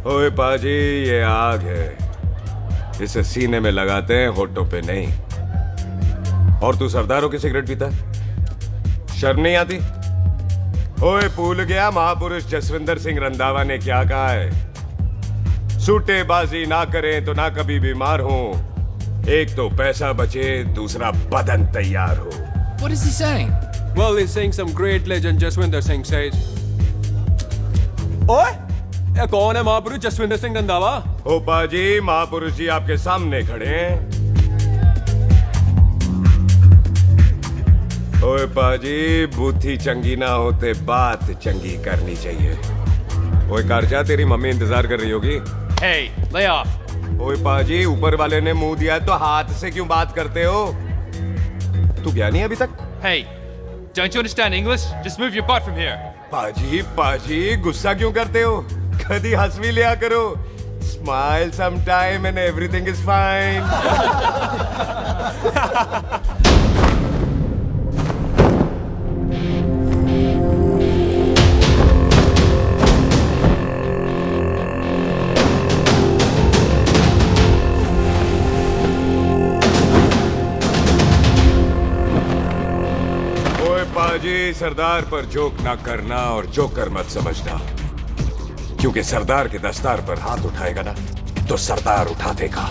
ओए पाजी, ये आग है, इसे सीने में लगाते हैं, होठों पे नहीं। और तू सरदारों की सिगरेट पीता है? शर्म नहीं आती? ओए भूल गया महापुरुष जसविंदर सिंह रंधावा ने क्या कहा है? सूटेबाजी ना करें तो ना कभी बीमार हो। एक तो पैसा बचे, दूसरा बदन तैयार हो। What is he saying? Well, he's saying some great legend Jaswinder Singh says. ओए, ये कौन है महापुरुष जसविंदर सिंह रंधावा? ओ पाजी, महापुरुष जी आपके सामने खड़े हैं। ओए पाजी, बूथी चंगी ना होते बात चंगी करनी चाहिए। ओए कारचा, तेरी मम्मी इंतजार कर रही होगी। Hey, lay off. ओए पाजी, ऊपर वाले ने मुंह दिया तो हाथ से क्यों बात करते हो? तू गया नहीं अभी तक? Hey, don't you understand English? Just move your butt from here. पाजी पाजी, गुस्सा क्यों करते हो? कभी हंस भी लिया करो। Smile sometime and everything is fine. पाजी, सरदार पर जोक ना करना और जोकर मत समझना, क्योंकि सरदार के दस्तार पर हाथ उठाएगा ना तो सरदार उठा देगा।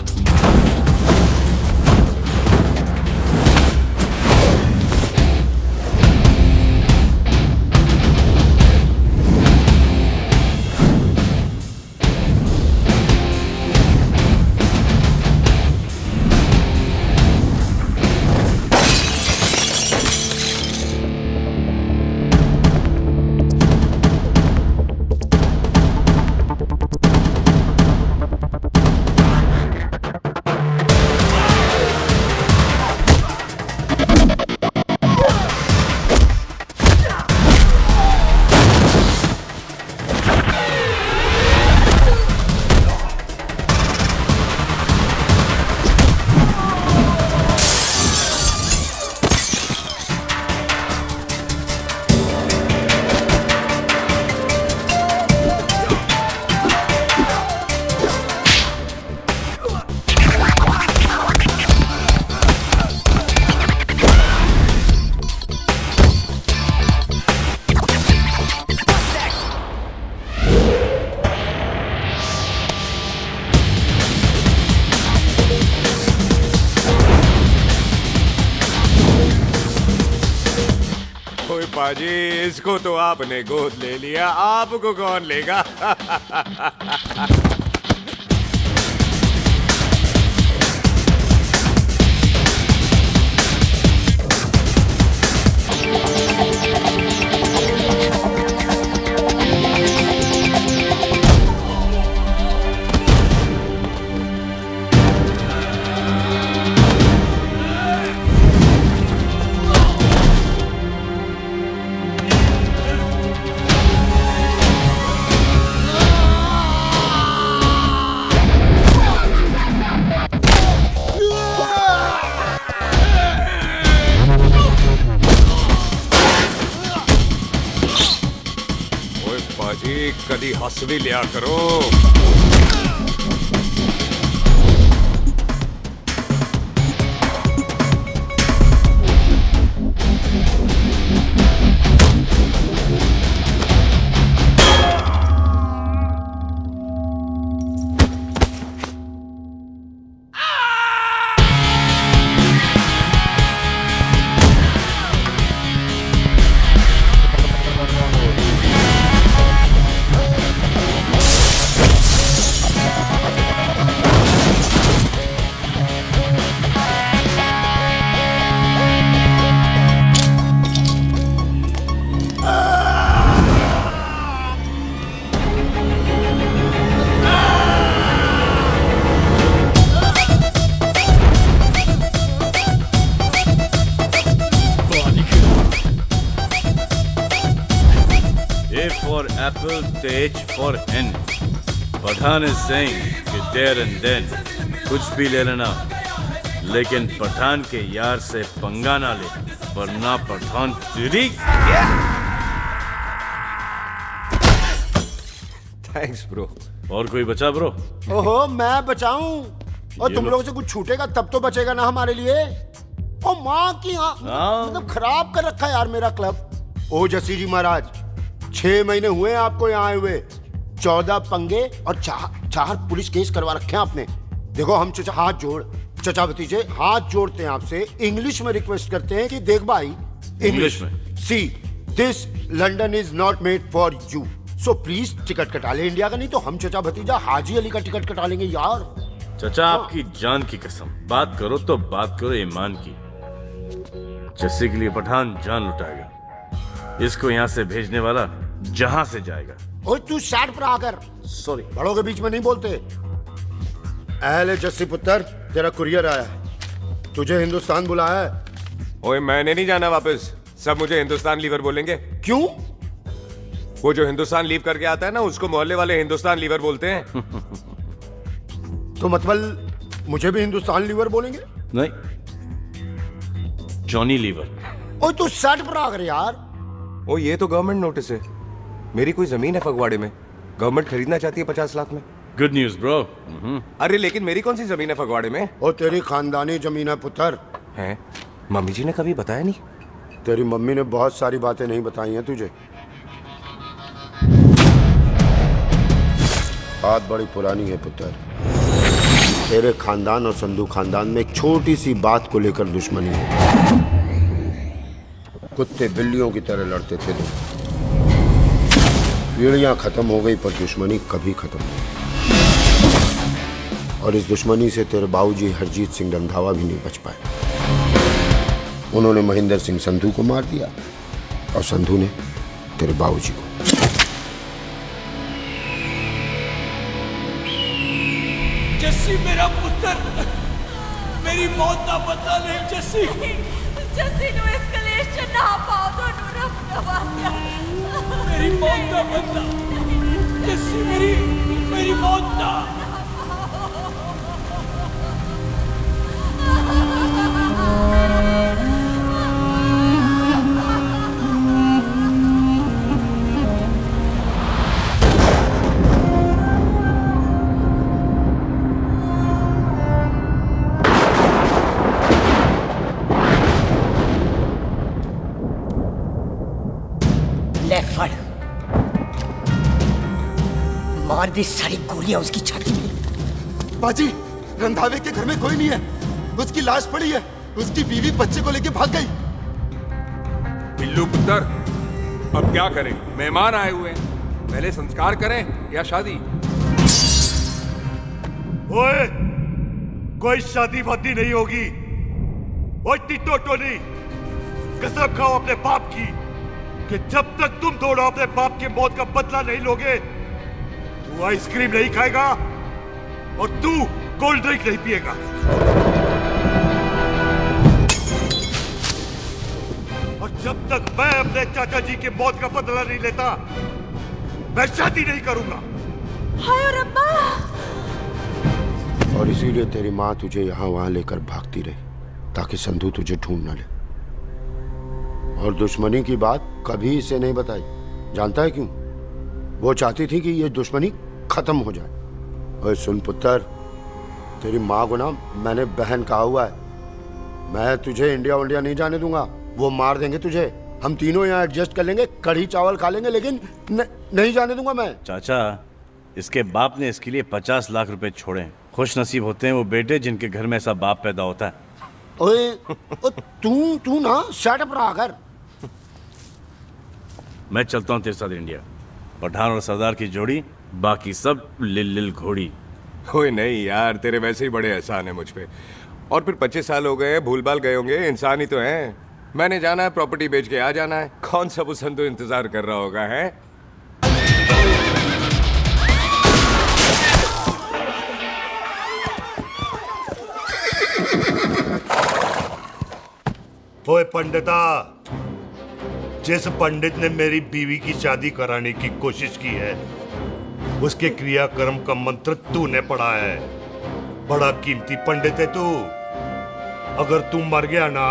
पाजी, इसको तो आपने गोद ले लिया, आपको कौन लेगा? पाजी, कदी हंस भी लिया करो। For apple, the H for hen. Pathan is saying कि there and then कुछ भी ले लेना, लेकिन पठान के यार से पंगा ना ले, वरना पठान तेरी। Thanks bro. और कोई बचा ब्रो? ओहो, मैं बचाऊं? और ये तुम लो। लोगों से कुछ छूटेगा तब तो बचेगा ना हमारे लिए। ओ माँ की मतलब खराब कर रखा है यार मेरा क्लब। ओ जसी जी महाराज, 6 महीने हुए हैं आपको यहाँ आए हुए, 14 पंगे और 4 पुलिस केस करवा रखे हैं आपने। देखो हम चचा हाथ जोड़, चचा भतीजे हाथ जोड़ते हैं आपसे, इंग्लिश में रिक्वेस्ट करते हैं कि देख भाई, इंग्लिश में? See this London is not made for you, so please ticket कटा ले इंडिया का, नहीं तो हम चचा भतीजा हाजी अली का टिकट कटा लेंगे यार। चाचा आपकी जान की कसम, बात करो तो बात करो ईमान की। जस्सी के लिए पठान जान लुटाएगा, इसको यहाँ से भेजने वाला जहां से जाएगा। ओए तू साइड पर आकर, सॉरी। बड़ों के बीच में नहीं बोलते। अहले जस्सी पुत्र, तेरा कुरियर आया है, तुझे हिंदुस्तान बुलाया है। ओए मैंने नहीं जाना वापस, सब मुझे हिंदुस्तान लीवर बोलेंगे। क्यों? वो जो हिंदुस्तान लीव करके आता है ना, उसको मोहल्ले वाले हिंदुस्तान लीवर बोलते हैं। तो मतलब मुझे भी हिंदुस्तान लीवर बोलेंगे? नहीं, जॉनी लीवर। ओए तू साइड पर आकर यार। ओ ये तो गवर्नमेंट नोटिस है, मेरी कोई जमीन है फगवाड़े में, गवर्नमेंट खरीदना चाहती है 50 लाख में। Good news bro. अरे लेकिन मेरी कौन सी जमीन है फगवाड़े में? ओ तेरी खानदानी जमीन है पुत्र। है? मम्मी जी ने कभी बताया नहीं। तेरी मम्मी ने बहुत सारी बातें नहीं बताई हैं तुझे। बात बड़ी पुरानी है पुत्र, तेरे खानदान और संधू खानदान में एक छोटी सी बात को लेकर दुश्मनी है। कुत्ते बिल्लियों की तरह लड़ते थे लोग, पीढ़ियां खत्म हो गई पर दुश्मनी कभी खत्म नहीं। और इस दुश्मनी से तेरे बाबूजी हरजीत सिंह रंधावा भी नहीं बच पाए। उन्होंने महेंद्र सिंह संधू को मार दिया और संधू ने तेरे बाबूजी को। जस्सी मेरा पुत्र, मेरी मौत का बदला ले जस्सी। जस्सी ਨੂੰ ਇਸ ਕਲੇਸ਼ ਚ ਨਾ ਪਾਓ, ਤੁਹਾਨੂੰ ਰੱਬ ਨਵਾਜ਼ਿਆ। मेरी मौत का बदला जस्सी, मेरी मौत का। ले फड़, मार दी सारी गोलियां उसकी छाती में। बाजी, रंधावे के घर में कोई नहीं है, उसकी लाश पड़ी है, उसकी बीवी बच्चे को लेके भाग गई। बिल्लू पुत्र, अब क्या करें? मेहमान आए हुए हैं, पहले संस्कार करें या शादी? ओए, कोई शादी वादी नहीं होगी। ओए टिटोटोली, कसम खाओ अपने बाप की कि जब तक तुम दोनों अपने बाप की मौत का बदला नहीं लोगे, तू आइसक्रीम नहीं खाएगा और तू कोल्ड ड्रिंक नहीं पिएगा। और जब तक मैं अपने चाचा जी की मौत का बदला नहीं लेता, मैं शादी नहीं करूंगा। हाय रब्बा। और इसीलिए तेरी माँ तुझे यहाँ वहां लेकर भागती रही ताकि संधू तुझे ढूंढ न ले। और दुश्मनी की बात कभी इसे नहीं बताई, जानता है क्यों? वो चाहती थी कि ये दुश्मनी खत्म हो जाए। और सुन पुत्र, तेरी माँ को ना मैंने बहन कहा हुआ है, मैं तुझे इंडिया इंडिया नहीं जाने दूंगा। वो मार देंगे तुझे, हम तीनों यहाँ एडजस्ट कर लेंगे, कढ़ी चावल खा लेंगे, लेकिन नहीं जाने दूंगा मैं। चाचा, इसके बाप ने इसके लिए 50 लाख रुपए छोड़े हैं। खुश नसीब होते हैं वो बेटे जिनके घर में ऐसा बाप पैदा होता है। ओए, तू ना शट अप रहा कर। मैं चलता हूँ तेरे साथ इंडिया। पठान और सरदार की जोड़ी, बाकी सब लिल घोड़ी। ओए नहीं यार, तेरे वैसे ही बड़े एहसान है मुझ पे। और फिर 25 साल हो गए, भूल भाल गए होंगे, इंसान ही तो हैं। मैंने जाना है, प्रॉपर्टी बेच के आ जाना है। कौन सा वो संधू इंतजार कर रहा होगा है? ओए पंडिता, जिस पंडित ने मेरी बीवी की शादी कराने की कोशिश की है, उसके क्रियाकर्म का मंत्र तूने पढ़ा है। बड़ा कीमती पंडित है तू। अगर तू मर गया ना,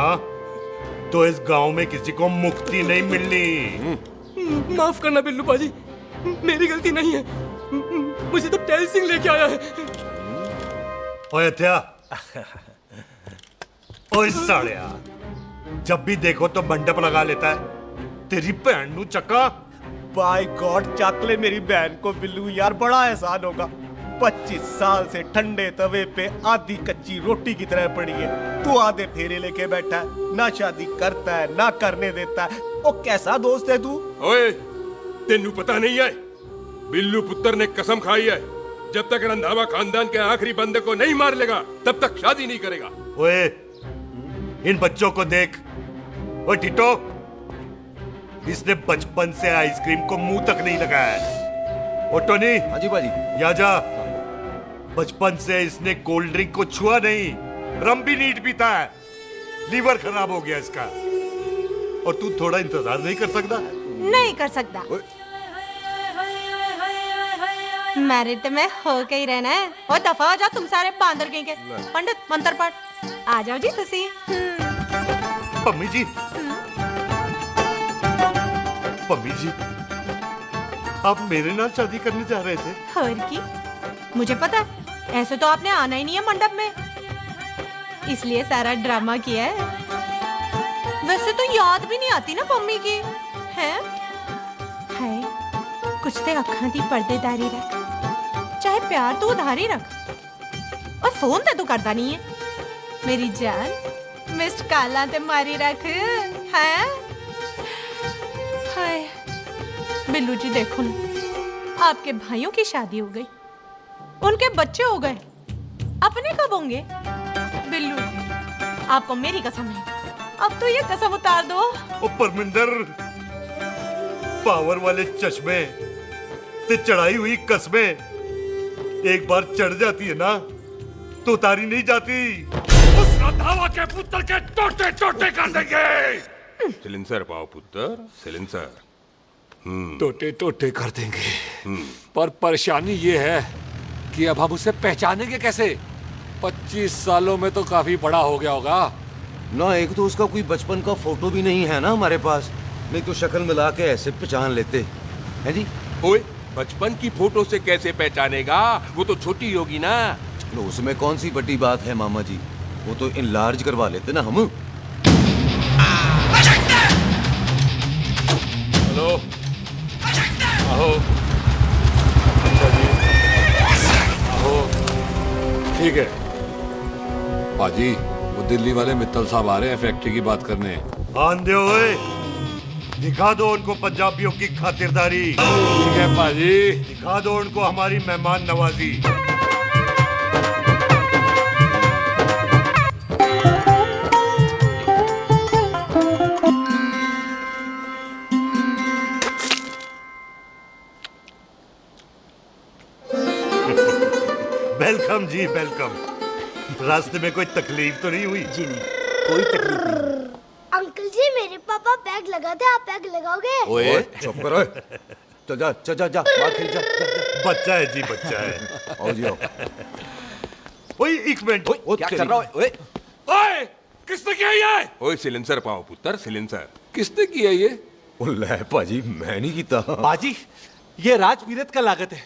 तो इस गांव में किसी को मुक्ति नहीं मिलनी। माफ करना बिल्लू बाजी, मेरी गलती नहीं है। मुझे तो टेल सिंह लेके आया है। ओए हत्या, ओए सालिया, जब भी देखो तो मंडप लगा लेता है। तेरी भैन नू चक्का। बाय गॉड, चक ले मेरी बहन को बिल्लू यार, बड़ा एहसान होगा। 25 साल से ठंडे तवे पे आधी कच्ची रोटी की तरह पड़ी है। तू आधे फेरे लेके बैठा है, ना शादी करता है ना करने देता है। ओ कैसा दोस्त है तू? ओए, तेनू पता नहीं है, बिल्लू पुत्र ने कसम खाई है, जब तक रंधावा खानदान के आखिरी बंदे को नहीं मार लेगा तब तक शादी नहीं करेगा। ओए, इन बच्चों को देख। ओए टिटो, इसने बचपन से आइसक्रीम को मुंह तक नहीं लगाया है। ओ टोनी। हाँ जी बाजी। या जा। बचपन से इसने कोल्ड ड्रिंक को छुआ नहीं, रम भी नीट पीता है। लीवर खराब हो गया इसका। और तू थोड़ा इंतजार नहीं कर सकता? नहीं कर सकता। मैरिड में हो के ही रहना है। और दफा हो जाओ तुम सारे बांदर कहीं के। पंडित मंत्र पढ़। आ जाओ जी तुसी। पम्मी जी, पम्मी जी, आप मेरे नाल शादी करने जा रहे थे? और की मुझे पता है, ऐसे तो आपने आना ही नहीं है मंडप में, इसलिए सारा ड्रामा किया है। वैसे तो याद भी नहीं आती ना मम्मी की है। कुछ ते अखां दी पर्देदारी रख, चाहे प्यार तो उधारी रख, और फोन ते तू करता नहीं है। मेरी जान मिस्ड काला ते मारी रख है। हाय बिल्लू जी, देखो ना, आपके भाइयों की शादी हो गई, उनके बच्चे हो गए, अपने कब होंगे? बिल्लू जी, आपको मेरी कसम है, अब तो ये कसम उतार दो। ओ परमिंदर, पावर वाले चश्मे ते चढ़ाई हुई कस्में एक बार चढ़ जाती है ना तो उतारी नहीं जाती। उस रंधावा के पुत्र के टोटे टोटे कर देंगे। सिलेंसर पाओ पुत्र, सिलेंसर। टोटे टोटे कर देंगे, पर परेशानी ये है कि अब हम उसे पहचानेंगे कैसे? 25 सालों में तो काफी बड़ा हो गया होगा ना। एक तो उसका कोई बचपन का फोटो भी नहीं है ना हमारे पास, नहीं तो शक्ल मिला के ऐसे पहचान लेते हैं जी। ओए, बचपन की फोटो से कैसे पहचानेगा? वो तो छोटी होगी ना। लो, उसमें कौन सी बड़ी बात है मामा जी, वो तो इनलार्ज करवा लेते ना हम। हेलो, आओ। अच्छा जी, आओ। ठीक है पाजी, वो दिल्ली वाले मित्तल साहब आ रहे हैं फैक्ट्री की बात करने। आंधे ओए, दिखा दो उनको पंजाबियों की खातिरदारी। ठीक है पाजी, दिखा दो उनको हमारी मेहमान नवाजी। वेलकम जी, वेलकम। रास्ते में कोई तकलीफ तो नहीं हुई? जी नहीं, कोई तकलीफ नहीं। अंकल जी, मेरे पापा पैग लगाते, आप पैग लगाओगे? ओए चुप करो। चल जा चल जा जा, बाहर खेल जा, जा, जा। बच्चा है जी, बच्चा है। आओ जी आओ। ओए एक मिनट। क्या कर रहा है? ओए ओए, किसने किया ये? ओए सिलेंसर पाओ पुत्र, सिलेंसर। किसने किया ये? ले पाजी, मैं नहीं कीता। बाजी, ये राजपीरत का लागत है,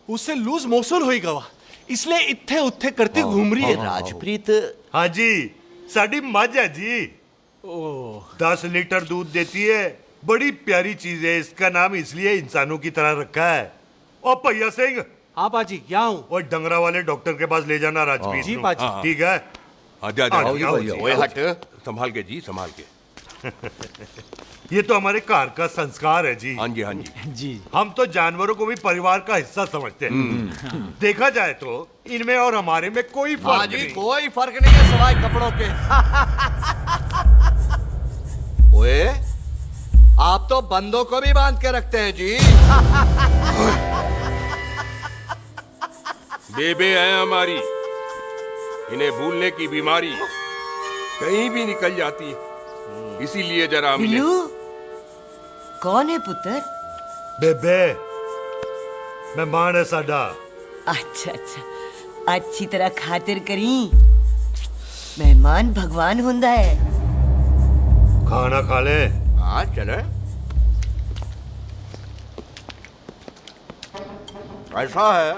उससे लूज मोशन होई गवा, इसलिए इत्थे उत्थे करती घूम रही है। राजप्रीत। हाँ जी, साडी मझ है जी। 10 लीटर दूध देती है, बड़ी प्यारी चीज है। इसका नाम इसलिए इंसानों की तरह रखा है। ओ भैया सिंह। हाँ बाजी, क्या हूँ? और डंगरा वाले डॉक्टर के पास ले जाना राजपीत जी को। बाजी। ठीक है। आजा आओ जी, आओ जी। ओए हट, संभाल के जी, संभाल के। ये तो हमारे घर का संस्कार है जी। हाँ जी, हाँ जी। जी। हम तो जानवरों को भी परिवार का हिस्सा समझते हैं। देखा जाए तो इनमें और हमारे में कोई फर्क नहीं। कोई फर्क नहीं है सिवाय कपड़ों के। ओए, आप तो बंदों को भी बांध के रखते हैं जी। बेबे है हमारी, इन्हें भूलने की बीमारी कहीं भी निकल जाती, इसीलिए जरा हमने। बिल्लू, कौन है पुत्र? बेबे मेहमान है साडा। अच्छा अच्छा, अच्छी तरह खातिर करी। मेहमान भगवान हुंदा है। खाना खा ले। हाँ चले। ऐसा है,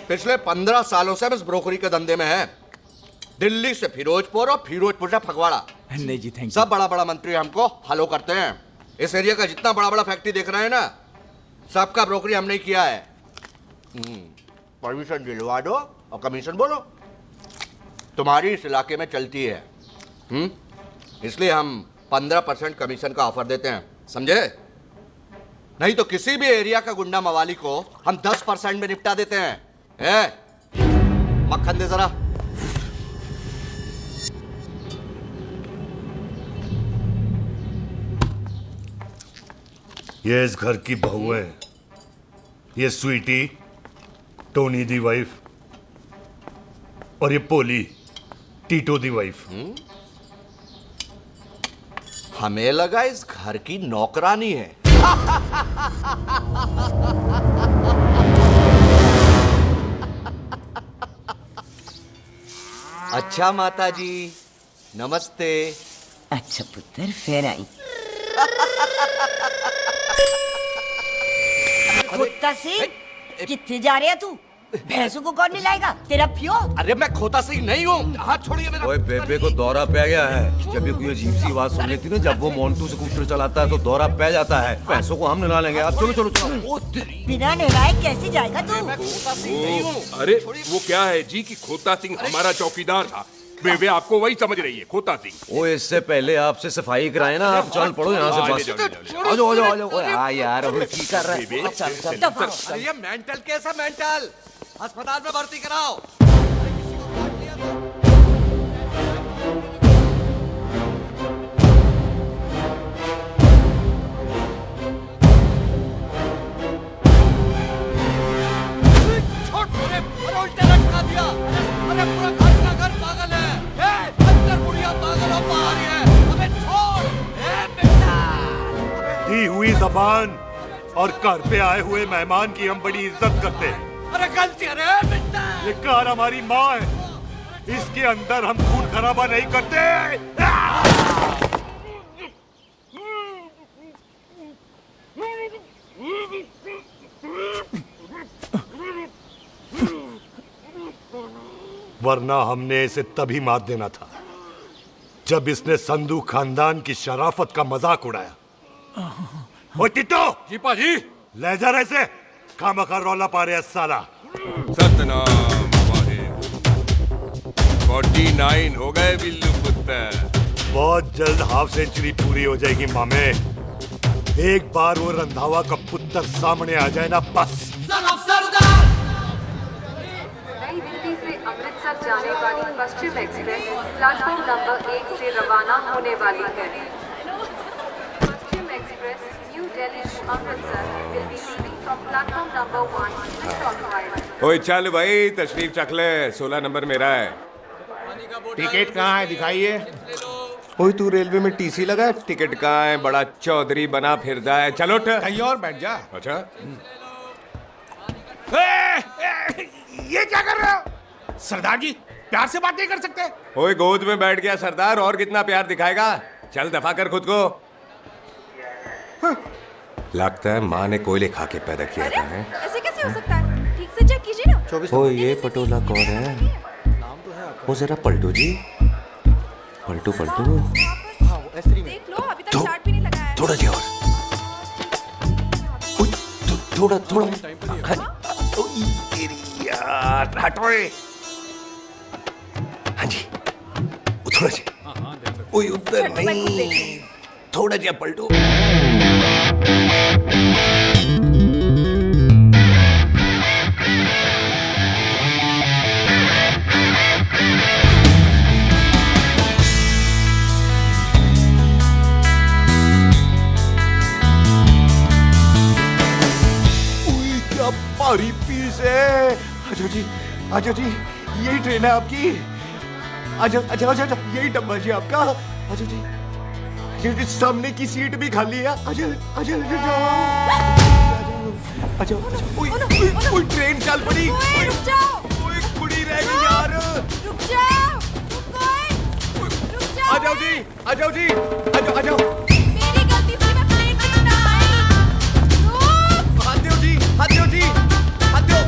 पिछले 15 सालों से हम इस ब्रोकरी के धंधे में हैं। दिल्ली से फिरोजपुर और फिरोजपुर से फगवाड़ा। नहीं जी थैंक सब बड़ा बड़ा मंत्री हमको फॉलो करते हैं। इस एरिया का जितना बड़ा बड़ा फैक्ट्री देख रहे हैं ना, सबका ब्रोकरी हमने किया है। परमिशन दिलवा दो और कमीशन बोलो। तुम्हारी इस इलाके में चलती है, इसलिए हम 15% कमीशन का ऑफर देते हैं, समझे? नहीं तो किसी भी एरिया का गुंडा मवाली को हम 10% में निपटा देते हैं। मक्खन दे जरा। ये इस घर की बहू है, ये स्वीटी टोनी दी वाइफ, और ये पोली टीटो दी वाइफ। हमें लगा इस घर की नौकरानी है। अच्छा माता जी, नमस्ते। अच्छा पुत्र, फिर आई। खोता सिंह, कितने जा रहे है तू? भैंसों को कौन मिलाएगा? तेरा प्यो? अरे मैं खोता सिंह नहीं हूँ, हाथ छोड़िए मेरा। ओए बेबे को दौरा पै गया है। जब भी कोई अजीब सी आवाज सुन लेती ना, जब वो मोन्टू स्कूटर चलाता है तो दौरा पै जाता है। पैसों को हम निकाल लेंगे। आप चलो चलो चलो। बिना नहलाए कैसे जाएगा तू? मैं खोता सिंह नहीं हूँ। अरे वो क्या है जी कि खोता सिंह हमारा चौकीदार था। बेबे आपको वही समझ रही है, खोता सिंह। ओ इससे पहले आपसे सफाई कराए ना, आप चल पड़ो यहाँ से बस। आ जाओ आ जाओ आ जाओ। ओए आ यार, अब की कर रहा है? चल चल। अरे ये मेंटल केस है, मेंटल। अस्पताल में भर्ती कराओ। उल्टा लटका दिया। अरे पूरा घर का घर पागल है। अंदर बुढ़िया पागल हो, बाहर है। अबे छोड़। बेटा दी हुई जबान और घर पे आए हुए मेहमान की हम बड़ी इज्जत करते हैं। अरे गलती है रे बेटा। ये कार हमारी माँ है, इसके अंदर हम खून खराबा नहीं करते। वरना हमने इसे तभी मात देना था जब इसने संधू खानदान की शराफत का मजाक उड़ाया। ओ टिट्टो जी पाजी, ले जा रहे से, खामखा रौला पा रहे साला। सतनाम वाहे। 49 हो गए बिल्लू पुत्र। बहुत जल्द हाफ सेंचुरी पूरी हो जाएगी मामे। एक बार वो रंधावा का पुत्र सामने आ जाए ना, बस। नई दिल्ली से अमृतसर जाने वाली पश्चिम एक्सप्रेस प्लेटफॉर्म नंबर 1 से रवाना होने वाली है। Paschim express new Delhi to Amritsar will be leaving from platform number 1 with occupied। ओए चल भाई, तशरीफ चख ले। 16 नंबर मेरा है। टिकट कहाँ है? दिखाइए। ओए तू रेलवे में टीसी लगा है? टिकट कहाँ है? बड़ा चौधरी बना फिरदा है। चलो उठ। कहीं और बैठ जा। अच्छा ये क्या कर रहे हो? सरदार जी, प्यार से बात नहीं कर सकते? ओए गोद में बैठ गया सरदार, और कितना प्यार दिखाएगा? चल दफा कर खुद को। लगता है माँ ने कोयले खा के पैदा किया था। ऐसे कैसे हो सकता है? ठीक से चेक कीजिए ना। ओ ये पटोला कौन है? वो जरा पलटू जी, पलटू पलटू। देख लो, अभी तक चार्ट भी नहीं लगाया है। थोड़ा जी और। थोड़ा थोड़ा। यार हटो। हाँ जी, थोड़ा जी। ओए उधर नहीं, थोड़ा जी पलटो। भारी पीस है। अच्छा जी, अच्छा जी, यही ट्रेन है आपकी? अच्छा अच्छा अच्छा अच्छा, यही डब्बा जी आपका? अच्छा जी, ये सामने की सीट भी खाली है। अच्छा अच्छा अच्छा अच्छा। ओए ट्रेन चल पड़ी। रुक जाओ। ओए कुड़ी रह गई यार। रुक जाओ। रुक जाओ। आ जाओ जी, आ जाओ जी, आ जाओ आ जाओ। मेरी गलती से मैं प्लेन में ना आई। रुक। हाथ दो जी, हाथ दो जी, हाथ दो।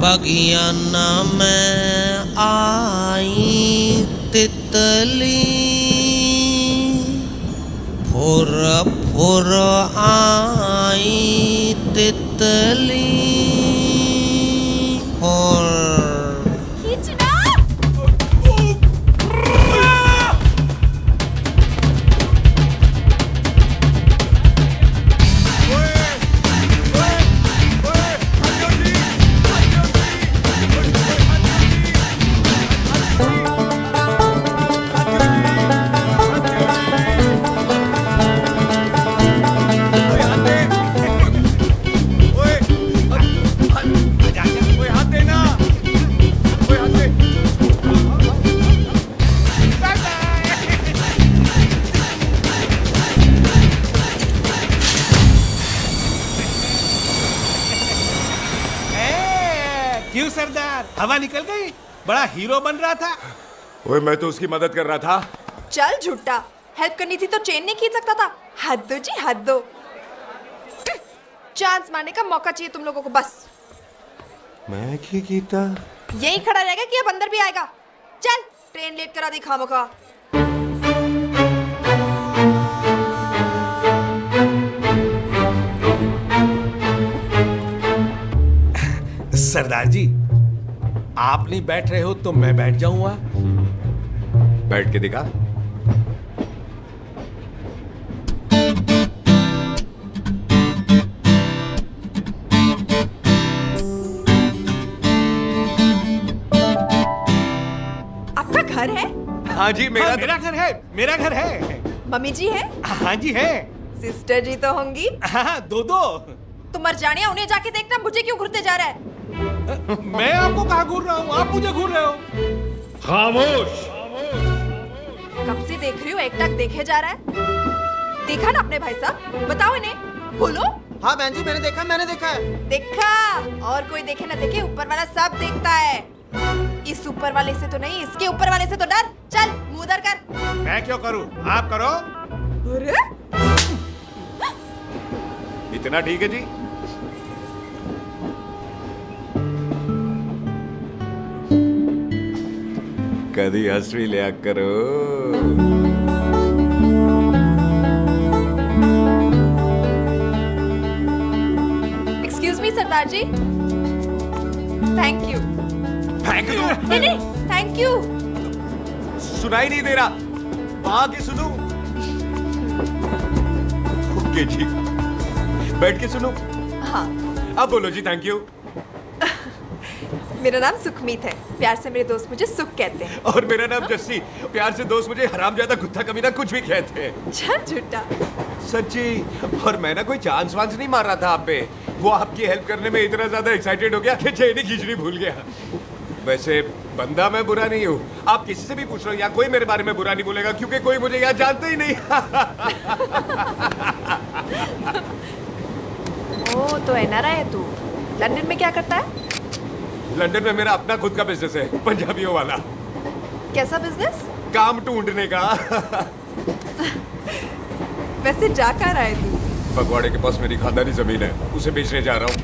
बगियाना में आई तितली, फुर फुर आई तितली, फुर। क्यों सरदार, हवा निकल गई? बड़ा हीरो बन रहा था। ओए मैं तो उसकी मदद कर रहा था। चल झूठा, हेल्प करनी थी तो चेन नहीं खींच सकता था। हद दो जी, हद दो। चांस मारने का मौका चाहिए तुम लोगों को बस। मैं क्या कीता? यही खड़ा रहेगा कि अब अंदर भी आएगा? चल, ट्रेन लेट करा दी खामोखा। सरदार जी, आप नहीं बैठ रहे हो तो मैं बैठ जाऊंगा। बैठ के दिखा। आपका घर है? हाँ जी, मेरा मेरा घर है, मेरा घर है। मम्मी जी है? हाँ जी है। सिस्टर जी तो होंगी? हाँ, दो दो। तुम मर जाने, उन्हें जाके देखना मुझे क्यों घूरते जा रहा है। मैं आपको कहाँ घूर रहा हूँ, आप मुझे घूर रहे हो। खामोश। कब से देख रही हूँ, एक टक देखे जा रहा है। देखा ना अपने भाई साहब, बताओ इन्हें, बोलो। हाँ बहन जी, मैंने देखा है। देखा? और कोई देखे ना देखे, ऊपर वाला सब देखता है। इस ऊपर वाले से तो नहीं, इसके ऊपर वाले से तो डर। चल मुंह उधर कर। मैं क्यों करूँ, आप करो। अरे इतना ठीक है जी? कभी हंस भी लिया करो। Excuse me Sardar ji. Thank you. Thank you? नहीं नहीं, थैंक यू। सुनाई नहीं दे रहा, वहां के सुनूं? ओके जी, बैठ के सुनूं? हाँ। अब बोलो जी थैंक यू। मेरा नाम सुखमीत है, प्यार से मेरे दोस्त मुझे सुख कहते हैं। और मेरा नाम जस्सी, प्यार से दोस्त मुझे हरामजादा, कुत्ता, कमीना कुछ भी कहते हैं। चल झूठा। सच्ची। और मैं ना कोई चांस वांस नहीं मार रहा था आप पे, वो आपकी हेल्प करने में इतना ज्यादा एक्साइटेड हो गया कि चेन ही खींचनी भूल गया। वैसे बंदा मैं बुरा नहीं हूँ, आप किसी से भी पूछ लो, यहाँ कोई मेरे बारे में बुरा नहीं बोलेगा क्योंकि कोई मुझे यहाँ जानता ही नहीं। ओ तो एनआरआई है तू। लंदन में क्या करता है? लंदन में मेरा अपना खुद का बिजनेस है, पंजाबियों वाला। कैसा बिजनेस? काम ढूंढने का। वैसे जा कहाँ रहा है तू? फगवाड़े के पास मेरी खानदानी जमीन है, उसे बेचने जा रहा हूँ।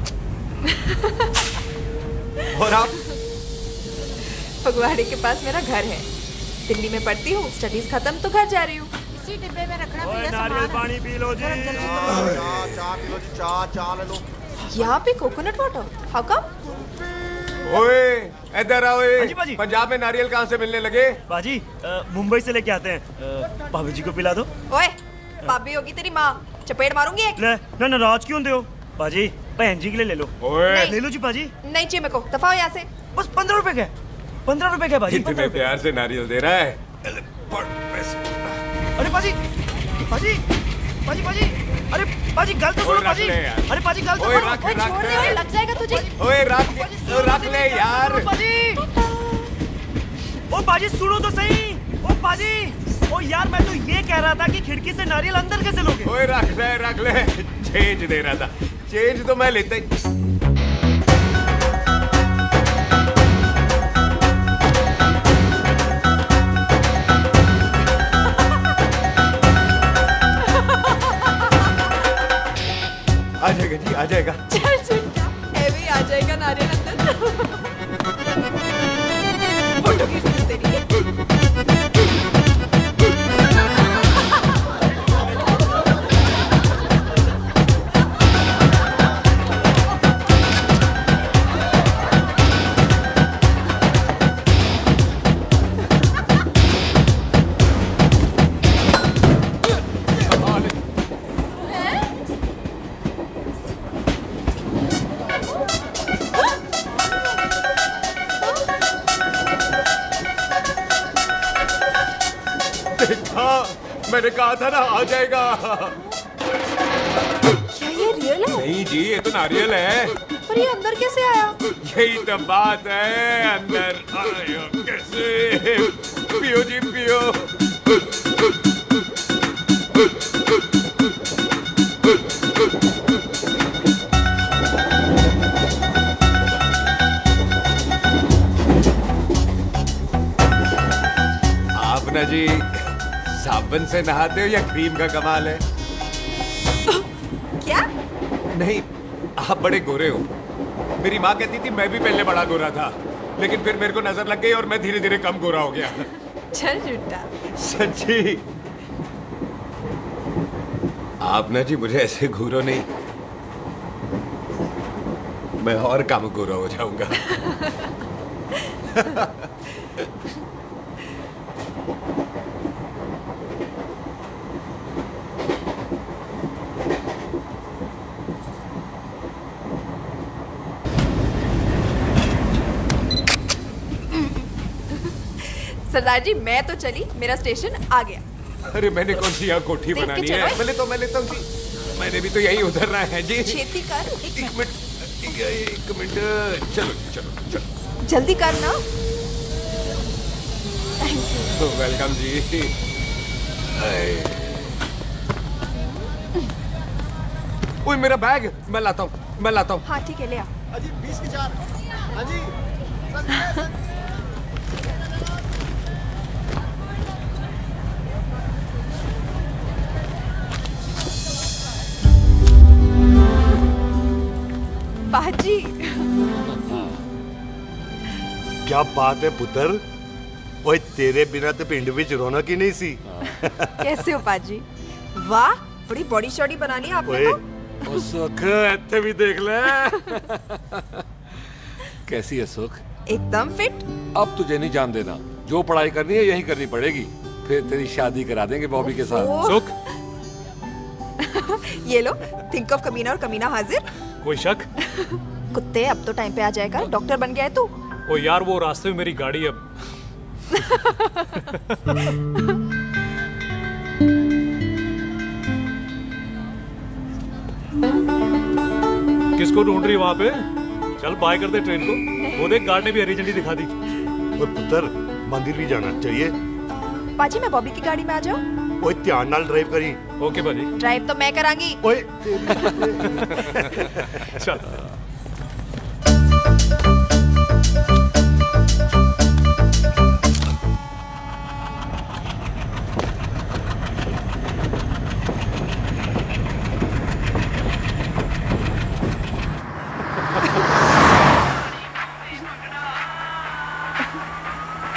और आप? फगवाड़े के पास मेरा घर है, दिल्ली में पढ़ती हूँ, स्टडीज खत्म तो घर जा रही हूँ। इसी डिब्बे में रखना ओए, नारियल पानी पी लो जी। चाय पी लो जी, चाय ले लो। यहाँ पे कोकोनट वाटर, हाउ कम? ओए इधर आओ। हाँ जी, बाजी। पंजाब में नारियल कहाँ से मिलने लगे? बाजी, मुंबई से लेके आते हैं। भाभी जी को पिला दो। ओए, भाभी होगी तेरी माँ, चपेट मारूंगी एक। ना नाराज क्यों हो बाजी, बहन जी के लिए ले लो। ओए ले लो जी बाजी। नहीं चाहिए मेरे को, दफा हो यहाँ से। बस 15 रुपए के, 15 रुपए के बाजी। इतने प्यार से नारियल दे रहा है। अरे बाजी, बाजी, बाजी, बाजी, अरे बाजी गल तो सुनो बाजी। अरे बाजी गल तो सुनो। ओए छोड़ दे, ओए लग जाएगा तुझे। ओए रख ले यार। बाजी, ओ बाजी सुनो तो सही। ओ बाजी, ओ यार मैं तो ये कह रहा था कि खिड़की से नारियल अंदर कैसे लोगे? ओए रख ले। चेंज दे रहा था, चेंज तो मैं लेता ही। आ जाएगा जी, आ जाएगा। चल चिंता, भी आ जाएगा नारियल अंदर। देखा, मैंने कहा था ना आ जाएगा। क्या ये रियल है? नहीं जी, ये तो नारियल है। पर ये अंदर कैसे आया? यही तो बात है, अंदर आया कैसे? पियो जी पियो। आप ना जी साबुन से नहाते हो या क्रीम का कमाल है? क्या? नहीं, आप बड़े गोरे हो। मेरी माँ कहती थी मैं भी पहले बड़ा गोरा था, लेकिन फिर मेरे को नजर लग गई और मैं धीरे धीरे कम गोरा हो गया। चल झूठा। सच्ची। आप ना जी मुझे ऐसे घूरो नहीं, मैं और कम गोरा हो जाऊंगा। सरदार जी मैं तो चली, मेरा स्टेशन आ गया। अरे मैंने कौन सी यहाँ कोठी देख के बनानी चलो। है? पहले तो मैं लेता हूँ जी। मैंने भी तो यही उतरना है जी। छेती कर। एक मिनट, चलो चलो चलो। जल्दी कर ना। वेलकम जी। ओए मेरा बैग, मैं लाता हूँ। हाँ ठीक है, ले आ। अजी 20 की 4। हाँ जी। पाजी। क्या बात है पुत्र, ओए तेरे बिना तो पिंड विच रौनक ही नहीं सी। कैसे हो पाजी? वाह, बड़ी बॉडी शॉडी बनानी है आपने ओए तो। ओ सुख, इत्थे भी देख ले। कैसी है सुख? एकदम फिट। अब तुझे नहीं जान देना, जो पढ़ाई करनी है यही करनी पड़ेगी, फिर तेरी शादी करा देंगे बॉबी के साथ। ओह। सुख, ये लो, थिंक ऑफ कमीना और कमीना हाजिर। कोई शक? कुत्ते अब तो टाइम पे आ जाएगा, डॉक्टर बन गया है तू। ओ यार वो रास्ते में मेरी गाड़ी अब। किसको ढूंढ रही वहां पे? चल बाय कर दे ट्रेन को। वो देख गार्ड ने भी हरी झंडी दिखा दी। ओए पुत्र, मंदिर भी जाना चाहिए। पाजी मैं बॉबी की गाड़ी में आ जाऊं? ओए ध्यान नाल ड्राइव करी। ओके भाजी। ड्राइव तो मैं करांगी। ओए चल।